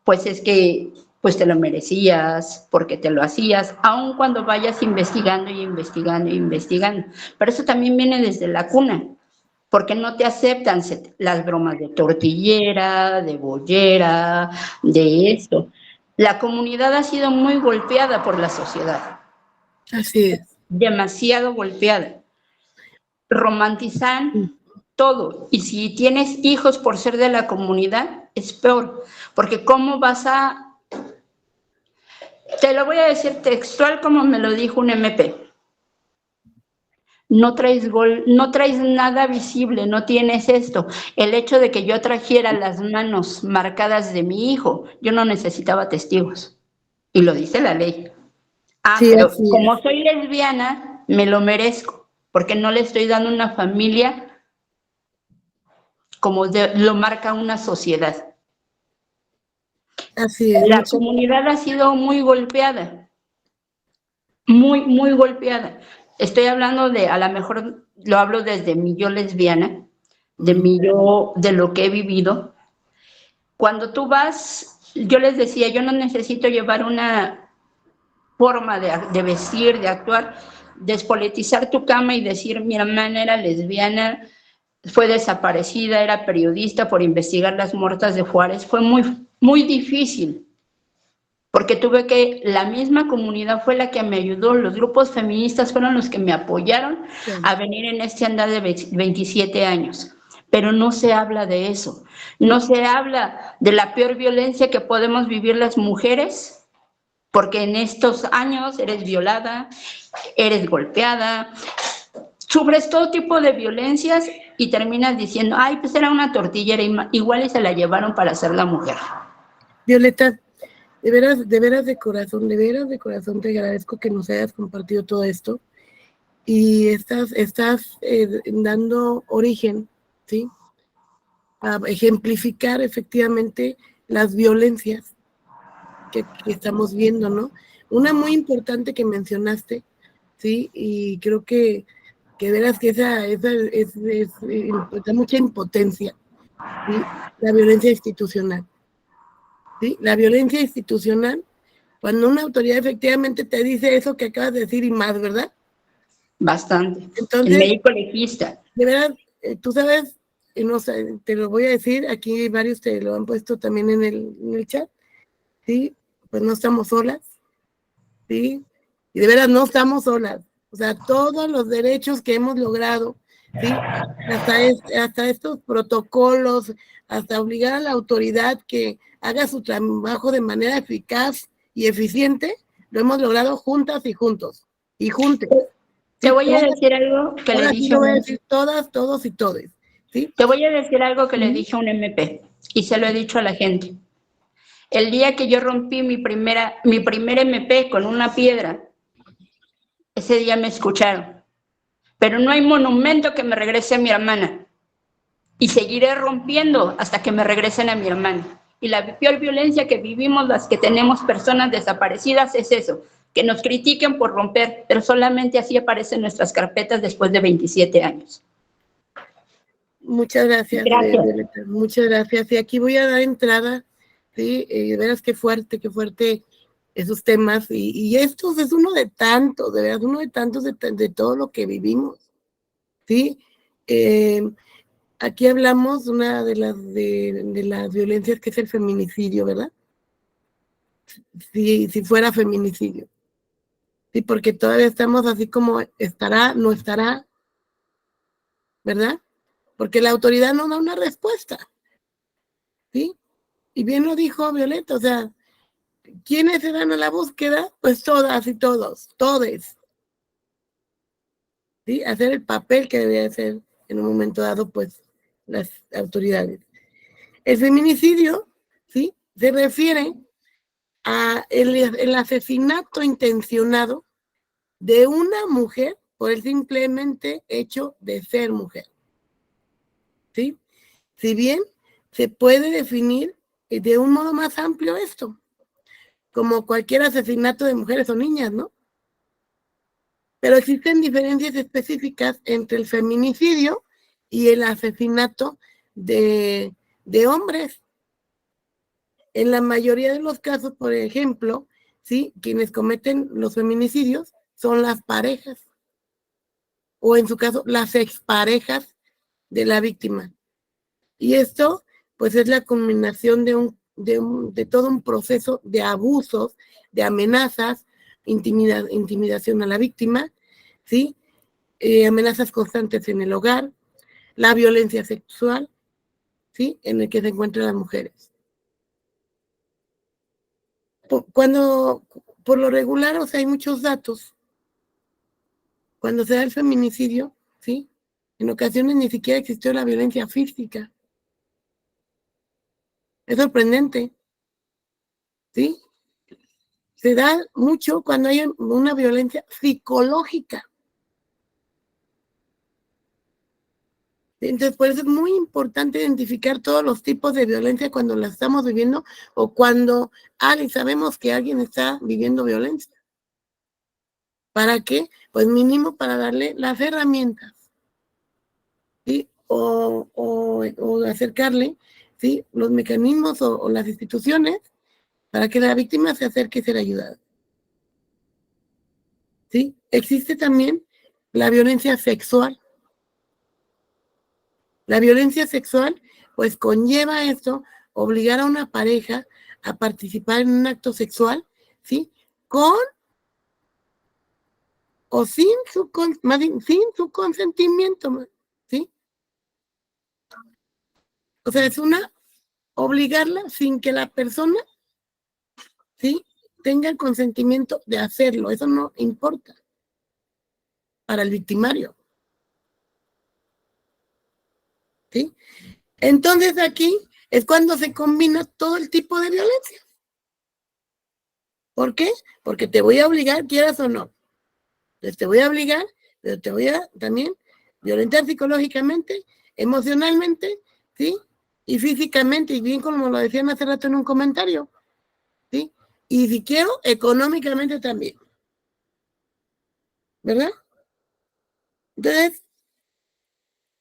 pues es que pues te lo merecías, porque te lo hacías, aun cuando vayas investigando y investigando y investigando. Pero eso también viene desde la cuna, porque no te aceptan las bromas de tortillera, de bollera, de esto. La comunidad ha sido muy golpeada por la sociedad. Así es. Demasiado golpeada. Romantizan todo. Y si tienes hijos por ser de la comunidad, es peor. Porque ¿cómo vas a...? Te lo voy a decir textual como me lo dijo un MP. No traes nada visible, no tienes esto. El hecho de que yo trajera las manos marcadas de mi hijo, yo no necesitaba testigos. Y lo dice la ley. Sí, pero como soy lesbiana, me lo merezco, porque no le estoy dando una familia como lo marca una sociedad. Así es. La comunidad ha sido muy golpeada, muy, muy golpeada. Estoy hablando de, a lo mejor lo hablo desde mi yo lesbiana, de mi yo, de lo que he vivido. Cuando tú vas, yo les decía, yo no necesito llevar una forma de vestir, de actuar, despolitizar tu cama y decir, mi hermana era lesbiana, fue desaparecida, era periodista por investigar las muertas de Juárez. Fue muy, muy difícil, porque la misma comunidad fue la que me ayudó, los grupos feministas fueron los que me apoyaron a venir en este andar de 27 años. Pero no se habla de eso, no se habla de la peor violencia que podemos vivir las mujeres, porque en estos años eres violada, eres golpeada, sufres todo tipo de violencias y terminas diciendo, ay, pues era una tortillera, igual y se la llevaron para hacer la mujer. Violeta, de veras de corazón te agradezco que nos hayas compartido todo esto y estás dando origen, ¿sí?, a ejemplificar efectivamente las violencias que estamos viendo, ¿no? Una muy importante que mencionaste, ¿sí? Y creo que verás que esa da mucha impotencia, ¿sí? La violencia institucional. ¿Sí? La violencia institucional, cuando una autoridad efectivamente te dice eso que acabas de decir y más, ¿verdad? Bastante. Entonces, el médico legista. De verdad, tú sabes, no sé, te lo voy a decir, aquí varios te lo han puesto también en el chat, ¿sí? Pues no estamos solas, ¿sí? Y de verdad no estamos solas. O sea, todos los derechos que hemos logrado, ¿sí? Hasta estos protocolos, hasta obligar a la autoridad que haga su trabajo de manera eficaz y eficiente, lo hemos logrado juntas y juntos, y juntos. Te voy a decir algo que le dije. Lo voy a decir todas, todos y todes, ¿sí? Te voy a decir algo que le dije a un MP, y se lo he dicho a la gente. El día que yo rompí mi primer MP con una piedra, ese día me escucharon. pero no hay monumento que me regrese a mi hermana. Y seguiré rompiendo hasta que me regresen a mi hermana. Y la peor violencia que vivimos las que tenemos personas desaparecidas es eso, que nos critiquen por romper, pero solamente así aparecen nuestras carpetas después de 27 años. Muchas gracias, Gracias. Violeta, muchas gracias. Y aquí voy a dar entrada, ¿sí? Verás qué fuerte esos temas. Y estos es uno de tantos, de verdad, uno de tantos de todo lo que vivimos, ¿sí? Aquí hablamos una de las violencias que es el feminicidio, ¿verdad? Si fuera feminicidio. Sí, porque todavía estamos así como estará, no estará, ¿verdad? Porque la autoridad no da una respuesta, ¿sí? Y bien lo dijo Violeta, o sea, ¿quiénes se dan a la búsqueda? Pues todas y todos, todes, ¿sí? Hacer el papel que debía hacer en un momento dado, pues, las autoridades. El feminicidio, ¿sí? Se refiere a el asesinato intencionado de una mujer por el simplemente hecho de ser mujer, ¿sí? Si bien se puede definir de un modo más amplio esto, como cualquier asesinato de mujeres o niñas, ¿no? Pero existen diferencias específicas entre el feminicidio y el asesinato de hombres. En la mayoría de los casos, por ejemplo, ¿sí? Quienes cometen los feminicidios son las parejas, o en su caso, las exparejas de la víctima. Y esto, pues, es la culminación de todo un proceso de abusos, de amenazas, intimidación a la víctima, ¿sí? Amenazas constantes en el hogar, la violencia sexual, ¿sí? En el que se encuentran las mujeres. Por lo regular, o sea, hay muchos datos. Cuando se da el feminicidio, ¿sí? En ocasiones ni siquiera existió la violencia física. Es sorprendente, ¿sí? Se da mucho cuando hay una violencia psicológica. Entonces, por eso es muy importante identificar todos los tipos de violencia cuando la estamos viviendo o cuando sabemos que alguien está viviendo violencia. ¿Para qué? Pues mínimo para darle las herramientas, ¿sí? O acercarle, ¿sí? Los mecanismos o las instituciones para que la víctima se acerque y sea ayudada. ¿Sí? Existe también la violencia sexual. La violencia sexual, pues conlleva esto, obligar a una pareja a participar en un acto sexual, ¿sí? Con o sin sin su consentimiento, ¿sí? O sea, es obligarla sin que la persona, ¿sí? Tenga el consentimiento de hacerlo. Eso no importa para el victimario, ¿sí? Entonces aquí es cuando se combina todo el tipo de violencia. ¿Por qué? Porque te voy a obligar, quieras o no. Entonces te voy a obligar, pero te voy a también violentar psicológicamente, emocionalmente, ¿sí? Y físicamente, y bien como lo decían hace rato en un comentario, ¿sí? Y si quiero, económicamente también. ¿Verdad? Entonces,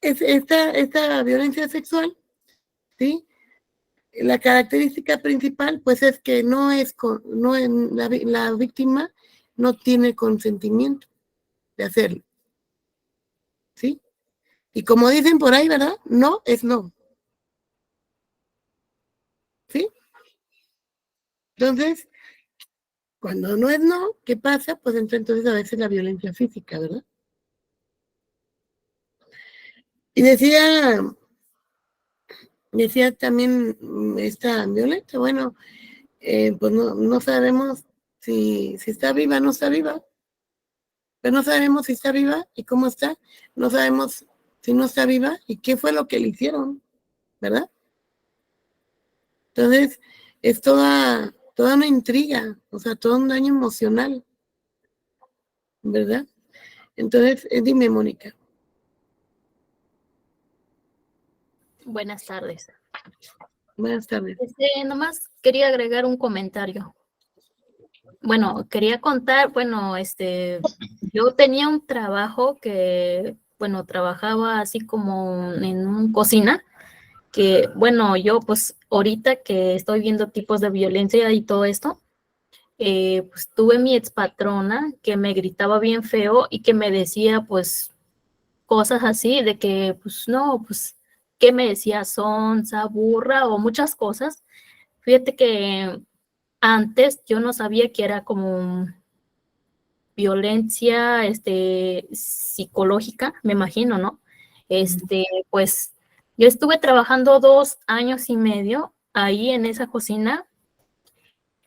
esta violencia sexual, ¿sí? La característica principal, pues, es que la víctima no tiene consentimiento de hacerlo, ¿sí? Y como dicen por ahí, ¿verdad? No es no, ¿sí? Entonces, cuando no es no, ¿qué pasa? Pues entra entonces a veces la violencia física, ¿verdad? Y decía también esta Violeta, bueno, pues no sabemos si está viva o no está viva, pero no sabemos si está viva y cómo está, no sabemos si no está viva y qué fue lo que le hicieron, ¿verdad? Entonces, es toda una intriga, o sea, todo un daño emocional, ¿verdad? Entonces, dime, Mónica. Buenas tardes. Buenas tardes. Nomás quería agregar un comentario. Bueno, quería contar, bueno, yo tenía un trabajo que, bueno, trabajaba así como en una cocina, que, bueno, yo pues ahorita que estoy viendo tipos de violencia y todo esto, pues tuve mi expatrona que me gritaba bien feo y que me decía pues cosas así de que pues no, pues que me decía sonsa, burra o muchas cosas. Fíjate que antes yo no sabía que era como violencia psicológica, me imagino, ¿no? Pues yo estuve trabajando 2 años y medio ahí en esa cocina.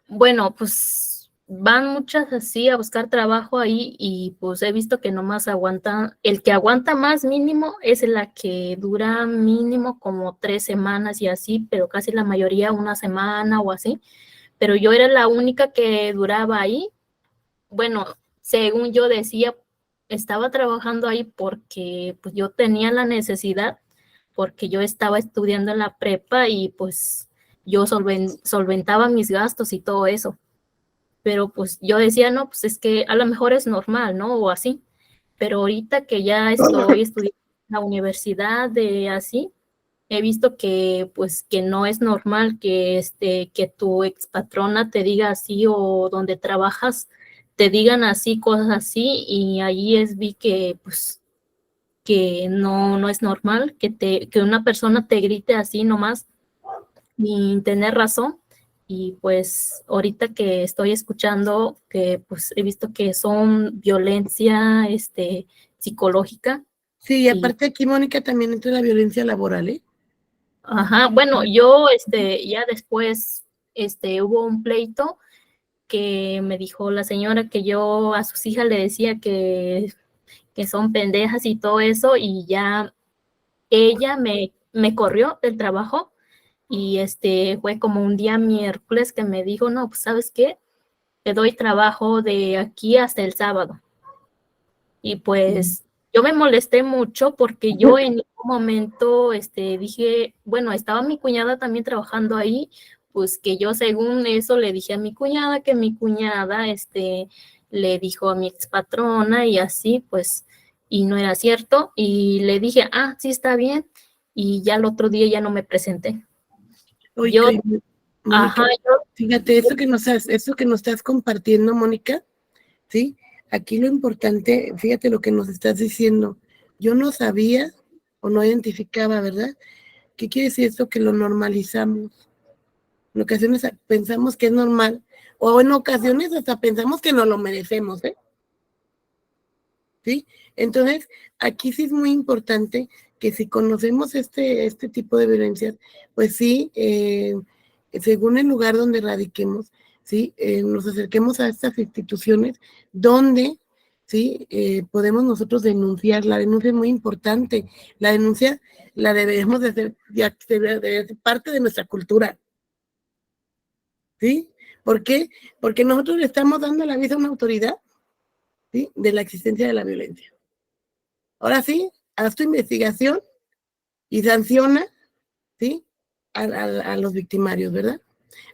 Bueno, pues van muchas así a buscar trabajo ahí y pues he visto que nomás aguantan, el que aguanta más mínimo es la que dura mínimo como 3 semanas y así, pero casi la mayoría 1 semana o así, pero yo era la única que duraba ahí. Bueno, según yo decía, estaba trabajando ahí porque pues yo tenía la necesidad, porque yo estaba estudiando en la prepa y pues yo solventaba mis gastos y todo eso. Pero pues yo decía, no, pues es que a lo mejor es normal, ¿no? O así. Pero ahorita que ya estoy estudiando en la universidad de así, he visto que pues que no es normal que tu expatrona te diga así o donde trabajas te digan así, cosas así, y ahí vi que pues que no es normal que una persona te grite así nomás sin tener razón. Y pues ahorita que estoy escuchando que pues he visto que son violencia psicológica. Sí, y aparte aquí, Mónica, también entra la violencia laboral, ¿eh? Ajá, bueno, yo ya después hubo un pleito que me dijo la señora que yo a sus hijas le decía que son pendejas y todo eso, y ya ella me corrió del trabajo. Y fue como un día miércoles que me dijo, no, pues ¿sabes qué? Te doy trabajo de aquí hasta el sábado. Y pues yo me molesté mucho porque yo en ningún momento dije, bueno, estaba mi cuñada también trabajando ahí, pues que yo según eso le dije a mi cuñada que mi cuñada le dijo a mi expatrona y así, pues, y no era cierto. Y le dije, ah, sí, está bien. Y ya el otro día ya no me presenté. Oye, Yo, Mónica, ajá, yo, fíjate, eso que nos estás compartiendo, Mónica, ¿sí? Aquí lo importante, fíjate lo que nos estás diciendo. Yo no sabía o no identificaba, ¿verdad? ¿Qué quiere decir esto? Que lo normalizamos. En ocasiones pensamos que es normal, o en ocasiones hasta pensamos que no lo merecemos, ¿eh? ¿Sí? Entonces, aquí sí es muy importante que si conocemos este tipo de violencias, pues sí, según el lugar donde radiquemos, ¿sí? Nos acerquemos a estas instituciones donde, ¿sí? Podemos nosotros denunciar. La denuncia es muy importante. La denuncia la debemos de hacer, ya que debe ser parte de nuestra cultura, ¿sí? ¿Por qué? Porque nosotros le estamos dando la vida a una autoridad, ¿sí? De la existencia de la violencia. Ahora sí, haz tu investigación y sanciona, ¿sí? A los victimarios, ¿verdad?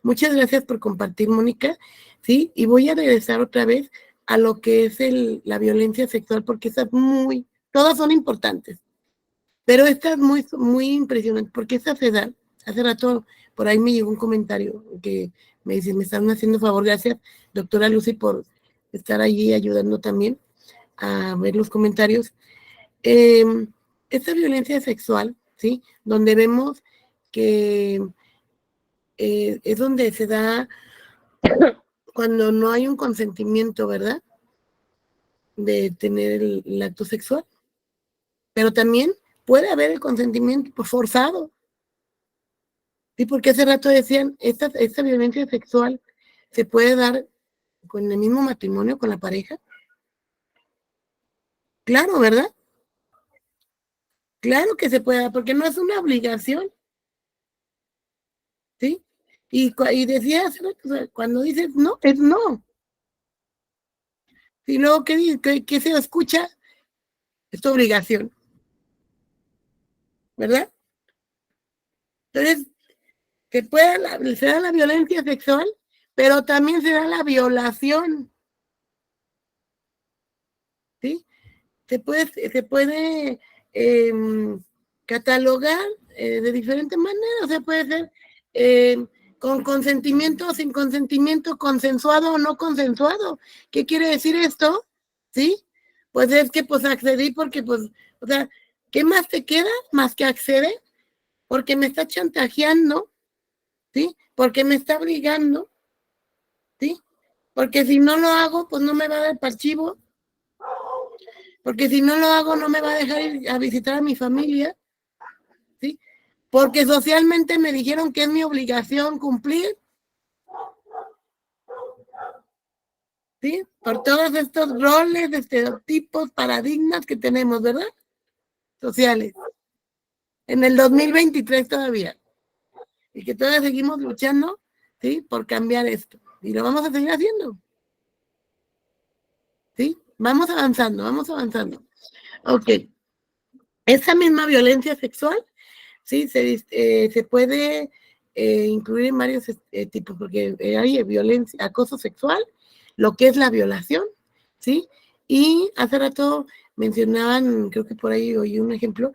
Muchas gracias por compartir, Mónica, ¿sí? Y voy a regresar otra vez a lo que es la violencia sexual, porque todas son importantes, pero esta es muy, muy impresionante, porque esta se da, hace rato por ahí me llegó un comentario que me dice, me están haciendo favor, gracias, doctora Lucy, por estar allí ayudando también a ver los comentarios. Esta violencia sexual, ¿sí? Donde vemos que es donde se da cuando no hay un consentimiento, ¿verdad? De tener el acto sexual. Pero también puede haber el consentimiento forzado. Sí, porque hace rato decían, esta violencia sexual se puede dar con el mismo matrimonio, con la pareja. Claro, ¿verdad? Claro que se puede dar, porque no es una obligación. ¿Sí? Y decías, cuando dices no, es no. Y luego, ¿qué se escucha? es tu obligación, ¿verdad? Entonces, se da la violencia sexual, pero también se da la violación, ¿sí? Se puede catalogar de diferentes maneras, o sea, puede ser con consentimiento o sin consentimiento, consensuado o no consensuado. ¿Qué quiere decir esto? ¿Sí? Pues es que pues accedí porque pues, o sea, ¿qué más te queda más que acceder? Porque me está chantajeando, ¿sí? Porque me está obligando, ¿sí? Porque si no lo hago, pues no me va a dar para archivo. Porque si no lo hago, no me va a dejar ir a visitar a mi familia, ¿sí? Porque socialmente me dijeron que es mi obligación cumplir, ¿sí? Por todos estos roles, estereotipos, paradigmas que tenemos, ¿verdad? Sociales. En el 2023 todavía. Y que todavía seguimos luchando, ¿sí? Por cambiar esto. Y lo vamos a seguir haciendo. ¿Sí? Vamos avanzando, vamos avanzando. Ok. Esa misma violencia sexual, ¿sí? Se puede incluir en varios tipos, porque hay violencia, acoso sexual, lo que es la violación, ¿sí? Y hace rato mencionaban, creo que por ahí oí un ejemplo,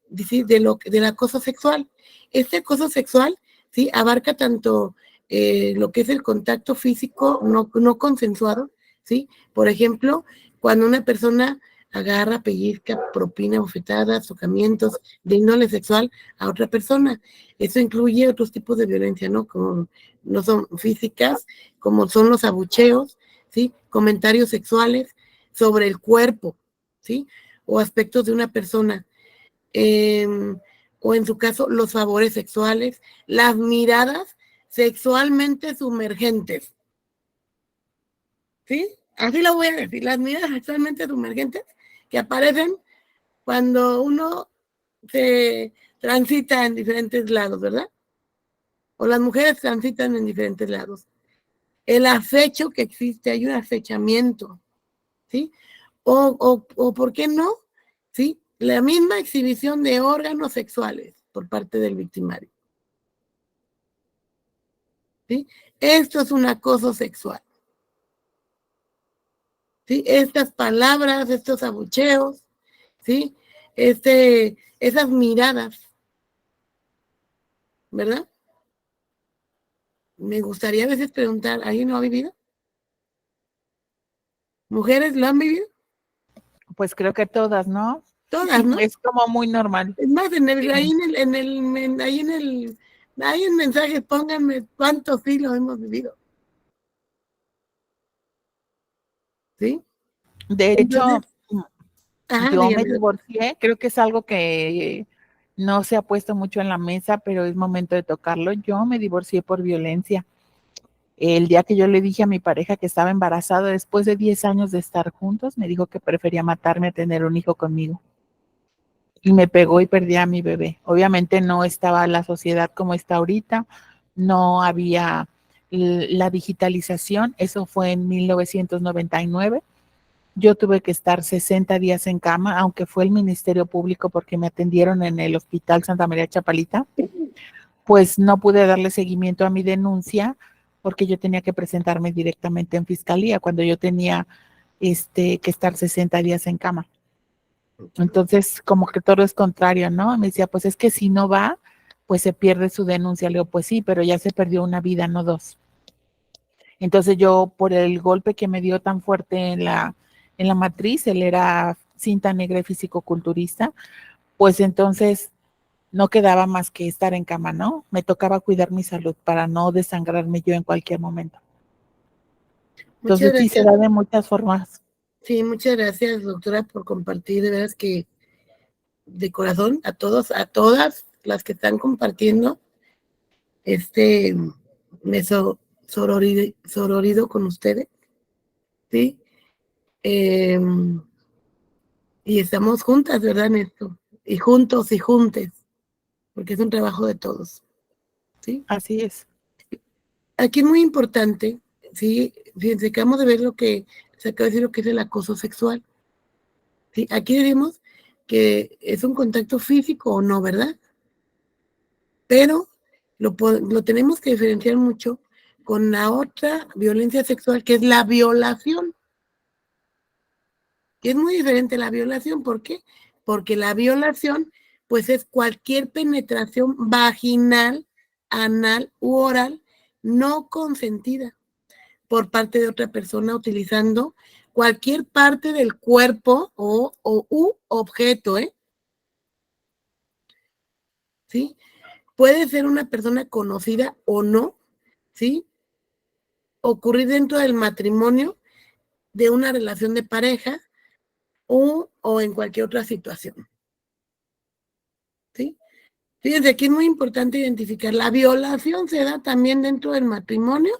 del acoso sexual. Este acoso sexual, ¿sí? Abarca tanto lo que es el contacto físico no consensuado, ¿sí? Por ejemplo, cuando una persona agarra, pellizca, propina bofetadas, tocamientos de índole sexual a otra persona. Eso incluye otros tipos de violencia, ¿no? Como no son físicas, como son los abucheos, ¿sí? Comentarios sexuales sobre el cuerpo, ¿sí? O aspectos de una persona. O en su caso, los favores sexuales, las miradas sexualmente sumergentes, ¿sí? Así lo voy a decir, las miradas sexualmente sumergentes que aparecen cuando uno se transita en diferentes lados, ¿verdad? O las mujeres transitan en diferentes lados. El acecho que existe, hay un acechamiento, ¿sí? O ¿por qué no? ¿Sí? La misma exhibición de órganos sexuales por parte del victimario. ¿Sí? Esto es un acoso sexual. ¿Sí? Estas palabras, estos abucheos, ¿sí? Esas miradas, ¿verdad? Me gustaría a veces preguntar, ¿alguien lo ha vivido? ¿Mujeres lo han vivido? Pues creo que todas, ¿no? Todas, ¿no? Es como muy normal. Es más, ahí en mensajes pónganme cuántos sí lo hemos vivido. ¿Sí? De hecho, Ajá, yo me dígame. divorcié, creo que es algo que no se ha puesto mucho en la mesa, pero es momento de tocarlo. Yo me divorcié por violencia. El día que yo le dije a mi pareja que estaba embarazada, después de 10 años de estar juntos, me dijo que prefería matarme a tener un hijo conmigo. Y me pegó y perdí a mi bebé. Obviamente no estaba la sociedad como está ahorita, no había la digitalización, eso fue en 1999. Yo tuve que estar 60 días en cama, aunque fue el Ministerio Público porque me atendieron en el Hospital Santa María Chapalita, pues no pude darle seguimiento a mi denuncia porque yo tenía que presentarme directamente en fiscalía cuando yo tenía que estar 60 días en cama. Entonces, como que todo es contrario, ¿no? Me decía, pues es que si no va, pues se pierde su denuncia. Le digo, pues sí, pero ya se perdió una vida, no dos. Entonces yo, por el golpe que me dio tan fuerte en la matriz, él era cinta negra y fisicoculturista, pues entonces no quedaba más que estar en cama, ¿no? Me tocaba cuidar mi salud para no desangrarme yo en cualquier momento. Entonces sí se da de muchas formas. Sí, muchas gracias, doctora, por compartir, de veras que de corazón a todos, a todas las que están compartiendo sororido con ustedes, ¿sí? Y estamos juntas, ¿verdad, en esto? Y juntos y juntes, porque es un trabajo de todos, ¿sí? Así es. Aquí es muy importante, ¿sí? Fíjense, acabamos de ver lo que se acaba de decir, lo que es el acoso sexual, ¿sí? Aquí decimos que es un contacto físico o no, ¿verdad? Pero lo tenemos que diferenciar mucho con la otra violencia sexual, que es la violación. Y es muy diferente la violación, ¿por qué? Porque la violación, pues es cualquier penetración vaginal, anal u oral no consentida por parte de otra persona utilizando cualquier parte del cuerpo u objeto, ¿sí? Puede ser una persona conocida o no, ¿sí? Ocurrir dentro del matrimonio, de una relación de pareja o en cualquier otra situación, ¿sí? Fíjense, aquí es muy importante identificar, la violación se da también dentro del matrimonio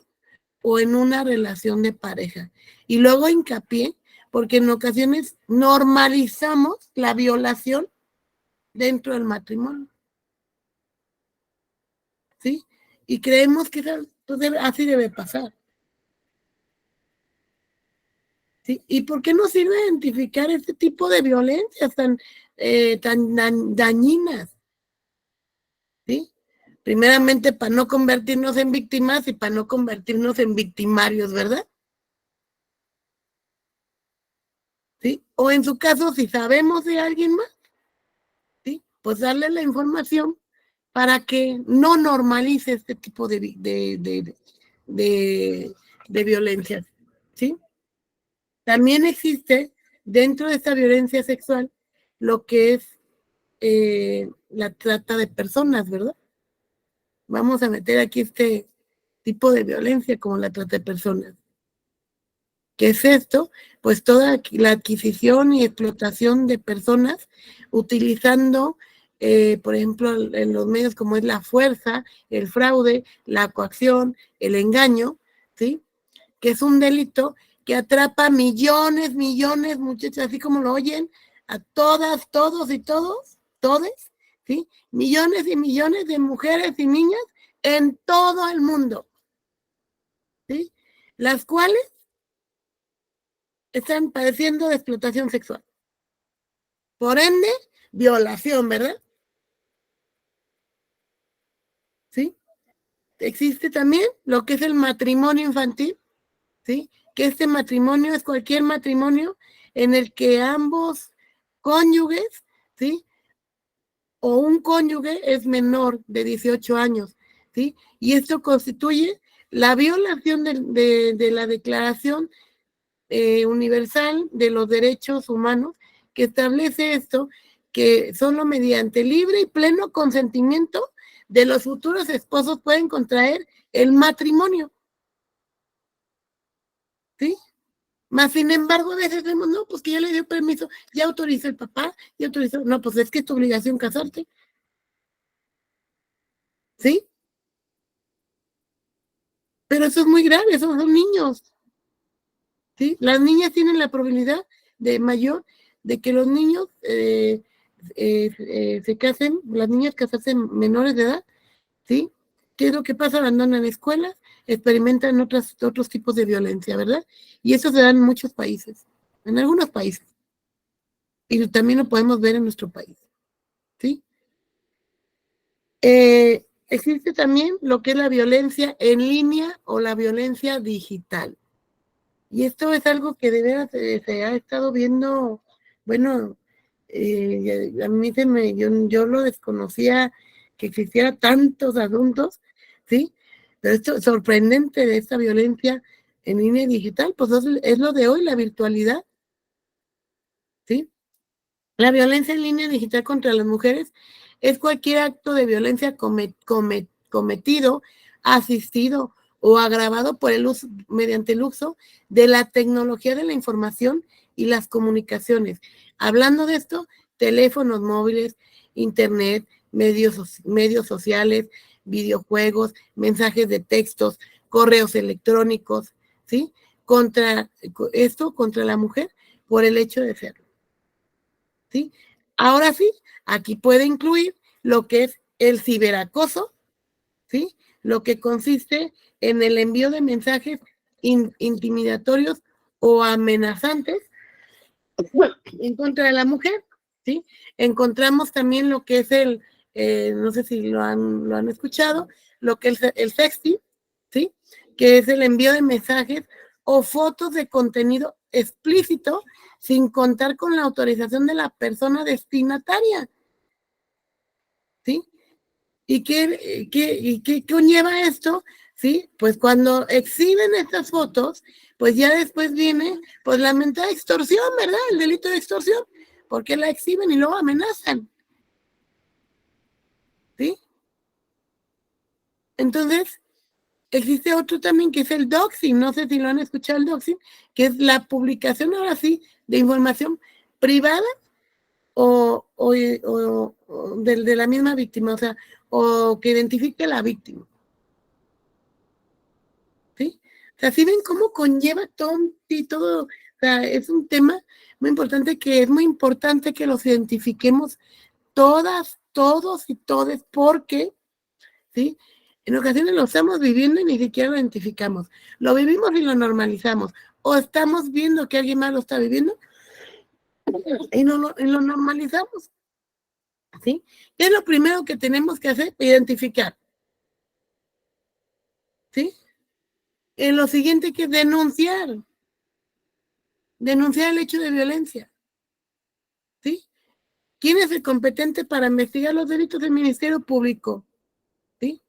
o en una relación de pareja. Y luego hincapié, porque en ocasiones normalizamos la violación dentro del matrimonio, ¿sí? Y creemos que así debe pasar, ¿sí? ¿Y por qué nos sirve identificar este tipo de violencias tan dañinas? ¿Sí? Primeramente, para no convertirnos en víctimas y para no convertirnos en victimarios, ¿verdad? ¿Sí? O en su caso, si sabemos de alguien más, ¿sí? Pues darle la información para que no normalice este tipo de violencia, ¿sí? También existe dentro de esta violencia sexual lo que es la trata de personas, ¿verdad? Vamos a meter aquí este tipo de violencia como la trata de personas. ¿Qué es esto? Pues toda la adquisición y explotación de personas utilizando, por ejemplo, en los medios como es la fuerza, el fraude, la coacción, el engaño, ¿sí? Que es un delito que atrapa millones, muchachos, así como lo oyen, a todas, todos y todes, ¿sí? Millones y millones de mujeres y niñas en todo el mundo, ¿sí? Las cuales están padeciendo de explotación sexual. Por ende, violación, ¿verdad? ¿Sí? Existe también lo que es el matrimonio infantil, ¿sí? Que este matrimonio es cualquier matrimonio en el que ambos cónyuges, ¿sí? O un cónyuge es menor de 18 años, ¿sí? Y esto constituye la violación de la Declaración Universal de los Derechos Humanos, que establece esto, que solo mediante libre y pleno consentimiento de los futuros esposos pueden contraer el matrimonio, ¿sí? Más sin embargo, a veces vemos, no, pues que ya le dio permiso, ya autorizó el papá, ya autorizó, no, pues es que es tu obligación casarte, ¿sí? Pero eso es muy grave, esos son niños, ¿sí? Las niñas tienen la probabilidad de mayor de que los niños se casen, las niñas casarse menores de edad, ¿sí? ¿Qué es lo que pasa? Abandonan escuelas, experimentan otros tipos de violencia, ¿verdad? Y eso se da en muchos países, en algunos países. Y también lo podemos ver en nuestro país, ¿sí? Existe también lo que es la violencia en línea o la violencia digital. Y esto es algo que de veras se ha estado viendo, bueno, a mí yo lo desconocía que existiera tantos asuntos, ¿sí? Pero esto es sorprendente de esta violencia en línea digital, pues es lo de hoy, la virtualidad, ¿sí? La violencia en línea digital contra las mujeres es cualquier acto de violencia cometido, asistido o agravado por el uso, mediante el uso de la tecnología de la información y las comunicaciones. Hablando de esto, teléfonos móviles, internet, medios sociales, videojuegos, mensajes de textos, correos electrónicos, ¿sí? Contra la mujer por el hecho de serlo, ¿sí? Ahora sí, aquí puede incluir lo que es el ciberacoso, ¿sí? Lo que consiste en el envío de mensajes intimidatorios o amenazantes en contra de la mujer, ¿sí? Encontramos también lo que es no sé si lo han escuchado, lo que es el sexting, ¿sí? Que es el envío de mensajes o fotos de contenido explícito sin contar con la autorización de la persona destinataria, ¿sí? ¿Y qué conlleva esto? ¿Sí? Pues cuando exhiben estas fotos, pues ya después viene pues la mentada extorsión, ¿verdad? El delito de extorsión, porque la exhiben y luego amenazan, ¿sí? Entonces, existe otro también que es el doxing, no sé si lo han escuchado el doxing, que es la publicación ahora sí de información privada o de la misma víctima, o sea, o que identifique a la víctima. ¿Sí? O sea, ¿sí ven cómo conlleva todo y todo? O sea, es un tema muy importante que es muy importante que los identifiquemos todas, todos y todes, porque, ¿sí? En ocasiones lo estamos viviendo y ni siquiera lo identificamos. Lo vivimos y lo normalizamos. O estamos viendo que alguien más lo está viviendo y lo normalizamos. ¿Sí? ¿Qué es lo primero que tenemos que hacer? Identificar. ¿Sí? Lo siguiente que es denunciar. Denunciar el hecho de violencia. ¿Sí? ¿Quién es el competente para investigar los delitos del Ministerio Público? ¿Sí?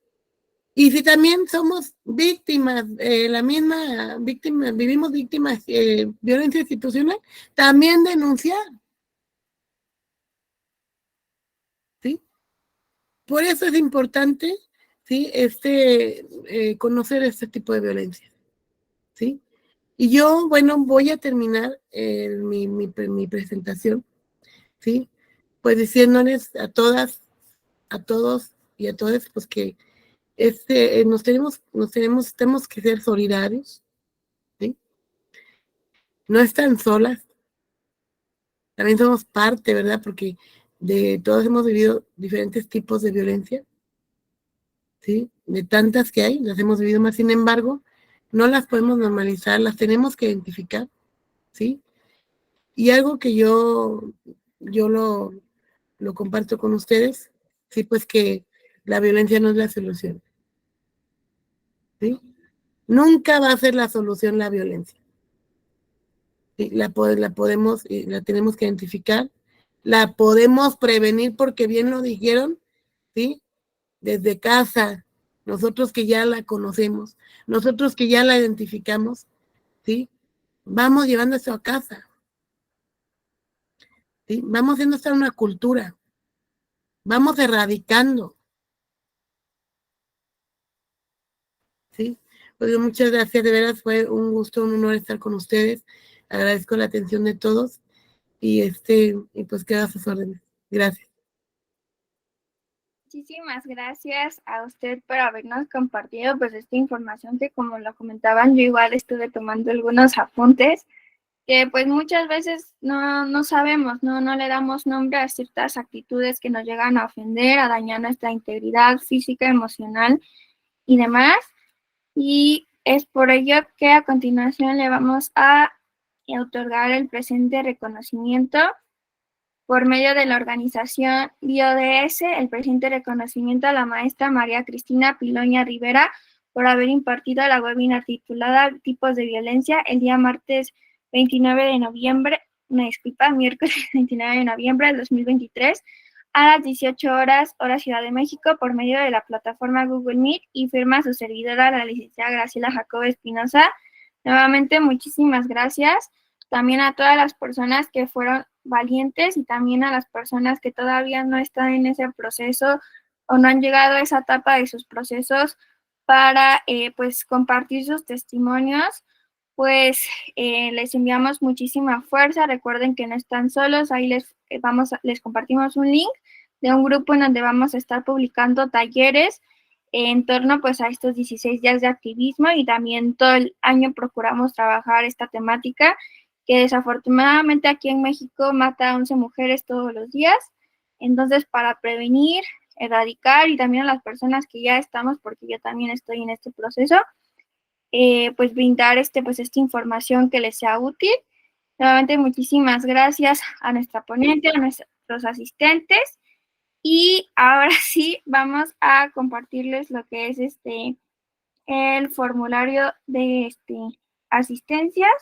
Y si también somos víctimas, la misma víctima, vivimos víctimas de violencia institucional, también denunciar. ¿Sí? Por eso es importante, ¿sí? Conocer este tipo de violencia. ¿Sí? Y yo, bueno, voy a terminar mi presentación, ¿sí? Pues diciéndoles a todas, a todos y a todas, pues que tenemos que ser solidarios, ¿sí? No están solas, también somos parte, ¿verdad? Porque de todos hemos vivido diferentes tipos de violencia, ¿sí? De tantas que hay, las hemos vivido más, sin embargo, no las podemos normalizar, las tenemos que identificar, ¿sí? Y algo que yo lo comparto con ustedes, sí, pues que la violencia no es la solución, ¿sí? Nunca va a ser la solución la violencia. ¿Sí? La podemos, la tenemos que identificar, la podemos prevenir porque bien lo dijeron, ¿sí? Desde casa, nosotros que ya la conocemos, nosotros que ya la identificamos, ¿sí? Vamos llevando esto a casa, ¿sí? Vamos haciendo esta una cultura, vamos erradicando, ¿sí? Pues muchas gracias, de veras fue un gusto, un honor estar con ustedes, agradezco la atención de todos y pues queda a sus órdenes. Gracias. Muchísimas gracias a usted por habernos compartido pues esta información que, como lo comentaban, yo igual estuve tomando algunos apuntes que pues muchas veces no sabemos, no le damos nombre a ciertas actitudes que nos llegan a ofender, a dañar nuestra integridad física, emocional y demás. Y es por ello que a continuación le vamos a otorgar el presente reconocimiento por medio de la organización BioDS, el presente reconocimiento a la maestra María Cristina Piloña Rivera por haber impartido la webinar titulada Tipos de Violencia el día miércoles 29 de noviembre del 2023 a las 18 horas, hora Ciudad de México, por medio de la plataforma Google Meet, y firma su servidora, la licenciada Graciela Jacob Espinosa. Nuevamente, muchísimas gracias. También a todas las personas que fueron valientes y también a las personas que todavía no están en ese proceso o no han llegado a esa etapa de sus procesos para pues compartir sus testimonios. Pues les enviamos muchísima fuerza. Recuerden que no están solos. Ahí les compartimos un link de un grupo en donde vamos a estar publicando talleres en torno pues a estos 16 días de activismo, y también todo el año procuramos trabajar esta temática que desafortunadamente aquí en México mata a 11 mujeres todos los días. Entonces, para prevenir, erradicar, y también a las personas que ya estamos, porque yo también estoy en este proceso, pues brindar esta información que les sea útil. Nuevamente, muchísimas gracias a nuestra ponente, nuestros asistentes. Y ahora sí, vamos a compartirles lo que es el formulario de asistencias.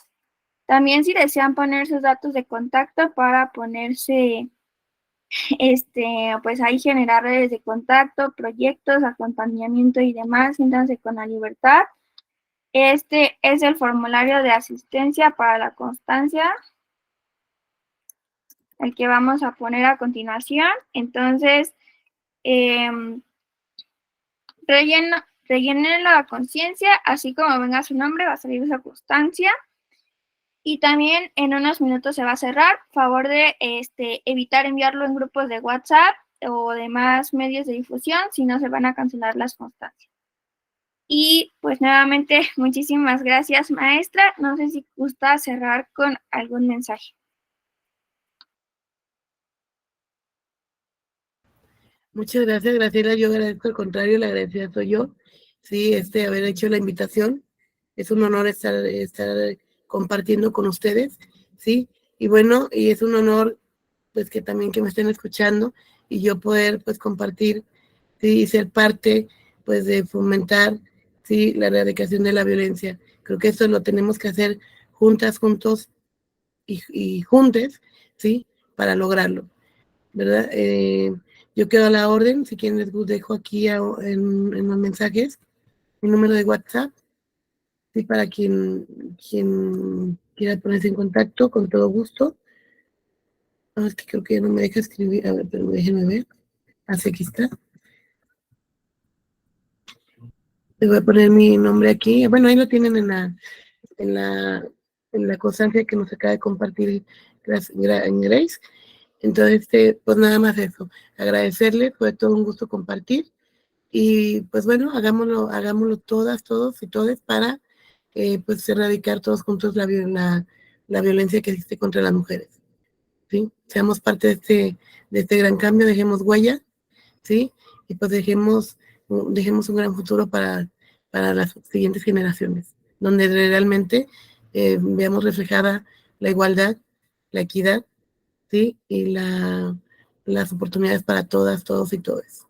También si desean poner sus datos de contacto para ponerse, pues ahí generar redes de contacto, proyectos, acompañamiento y demás, siéntanse con la libertad. Este es el formulario de asistencia para la constancia, el que vamos a poner a continuación. Entonces, rellenen la conciencia, así como venga su nombre, va a salir esa constancia. Y también en unos minutos se va a cerrar. Favor de evitar enviarlo en grupos de WhatsApp o demás medios de difusión, si no se van a cancelar las constancias. Y pues nuevamente, muchísimas gracias, maestra. No sé si gusta cerrar con algún mensaje. Muchas gracias, Graciela. Yo agradezco, al contrario, la agradecida soy yo. Sí, haber hecho la invitación. Es un honor estar compartiendo con ustedes, ¿sí? Y bueno, y es un honor, pues, que también que me estén escuchando y yo poder, pues, compartir, ¿sí? Y ser parte, pues, de fomentar, ¿sí? La erradicación de la violencia. Creo que eso lo tenemos que hacer juntas, juntos y juntes, ¿sí? Para lograrlo, ¿verdad? Yo quedo a la orden. Si quieren, les dejo aquí en los mensajes mi número de WhatsApp, ¿sí? Para quien quiera ponerse en contacto, con todo gusto. No, es que creo que ya no me deja escribir. A ver, pero déjenme ver. Así, aquí está. Les voy a poner mi nombre aquí. Bueno, ahí lo tienen en la constancia que nos acaba de compartir Grace. Entonces, pues nada más eso. Agradecerle, fue todo un gusto compartir. Y pues bueno, hagámoslo todas, todos y todes para pues erradicar todos juntos la violencia que existe contra las mujeres, ¿sí? Seamos parte de este gran cambio, dejemos huella, ¿sí? Y pues dejemos un gran futuro para las siguientes generaciones, donde realmente veamos reflejada la igualdad, la equidad, ¿sí? Y las oportunidades para todas, todos y todes.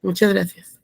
Muchas gracias.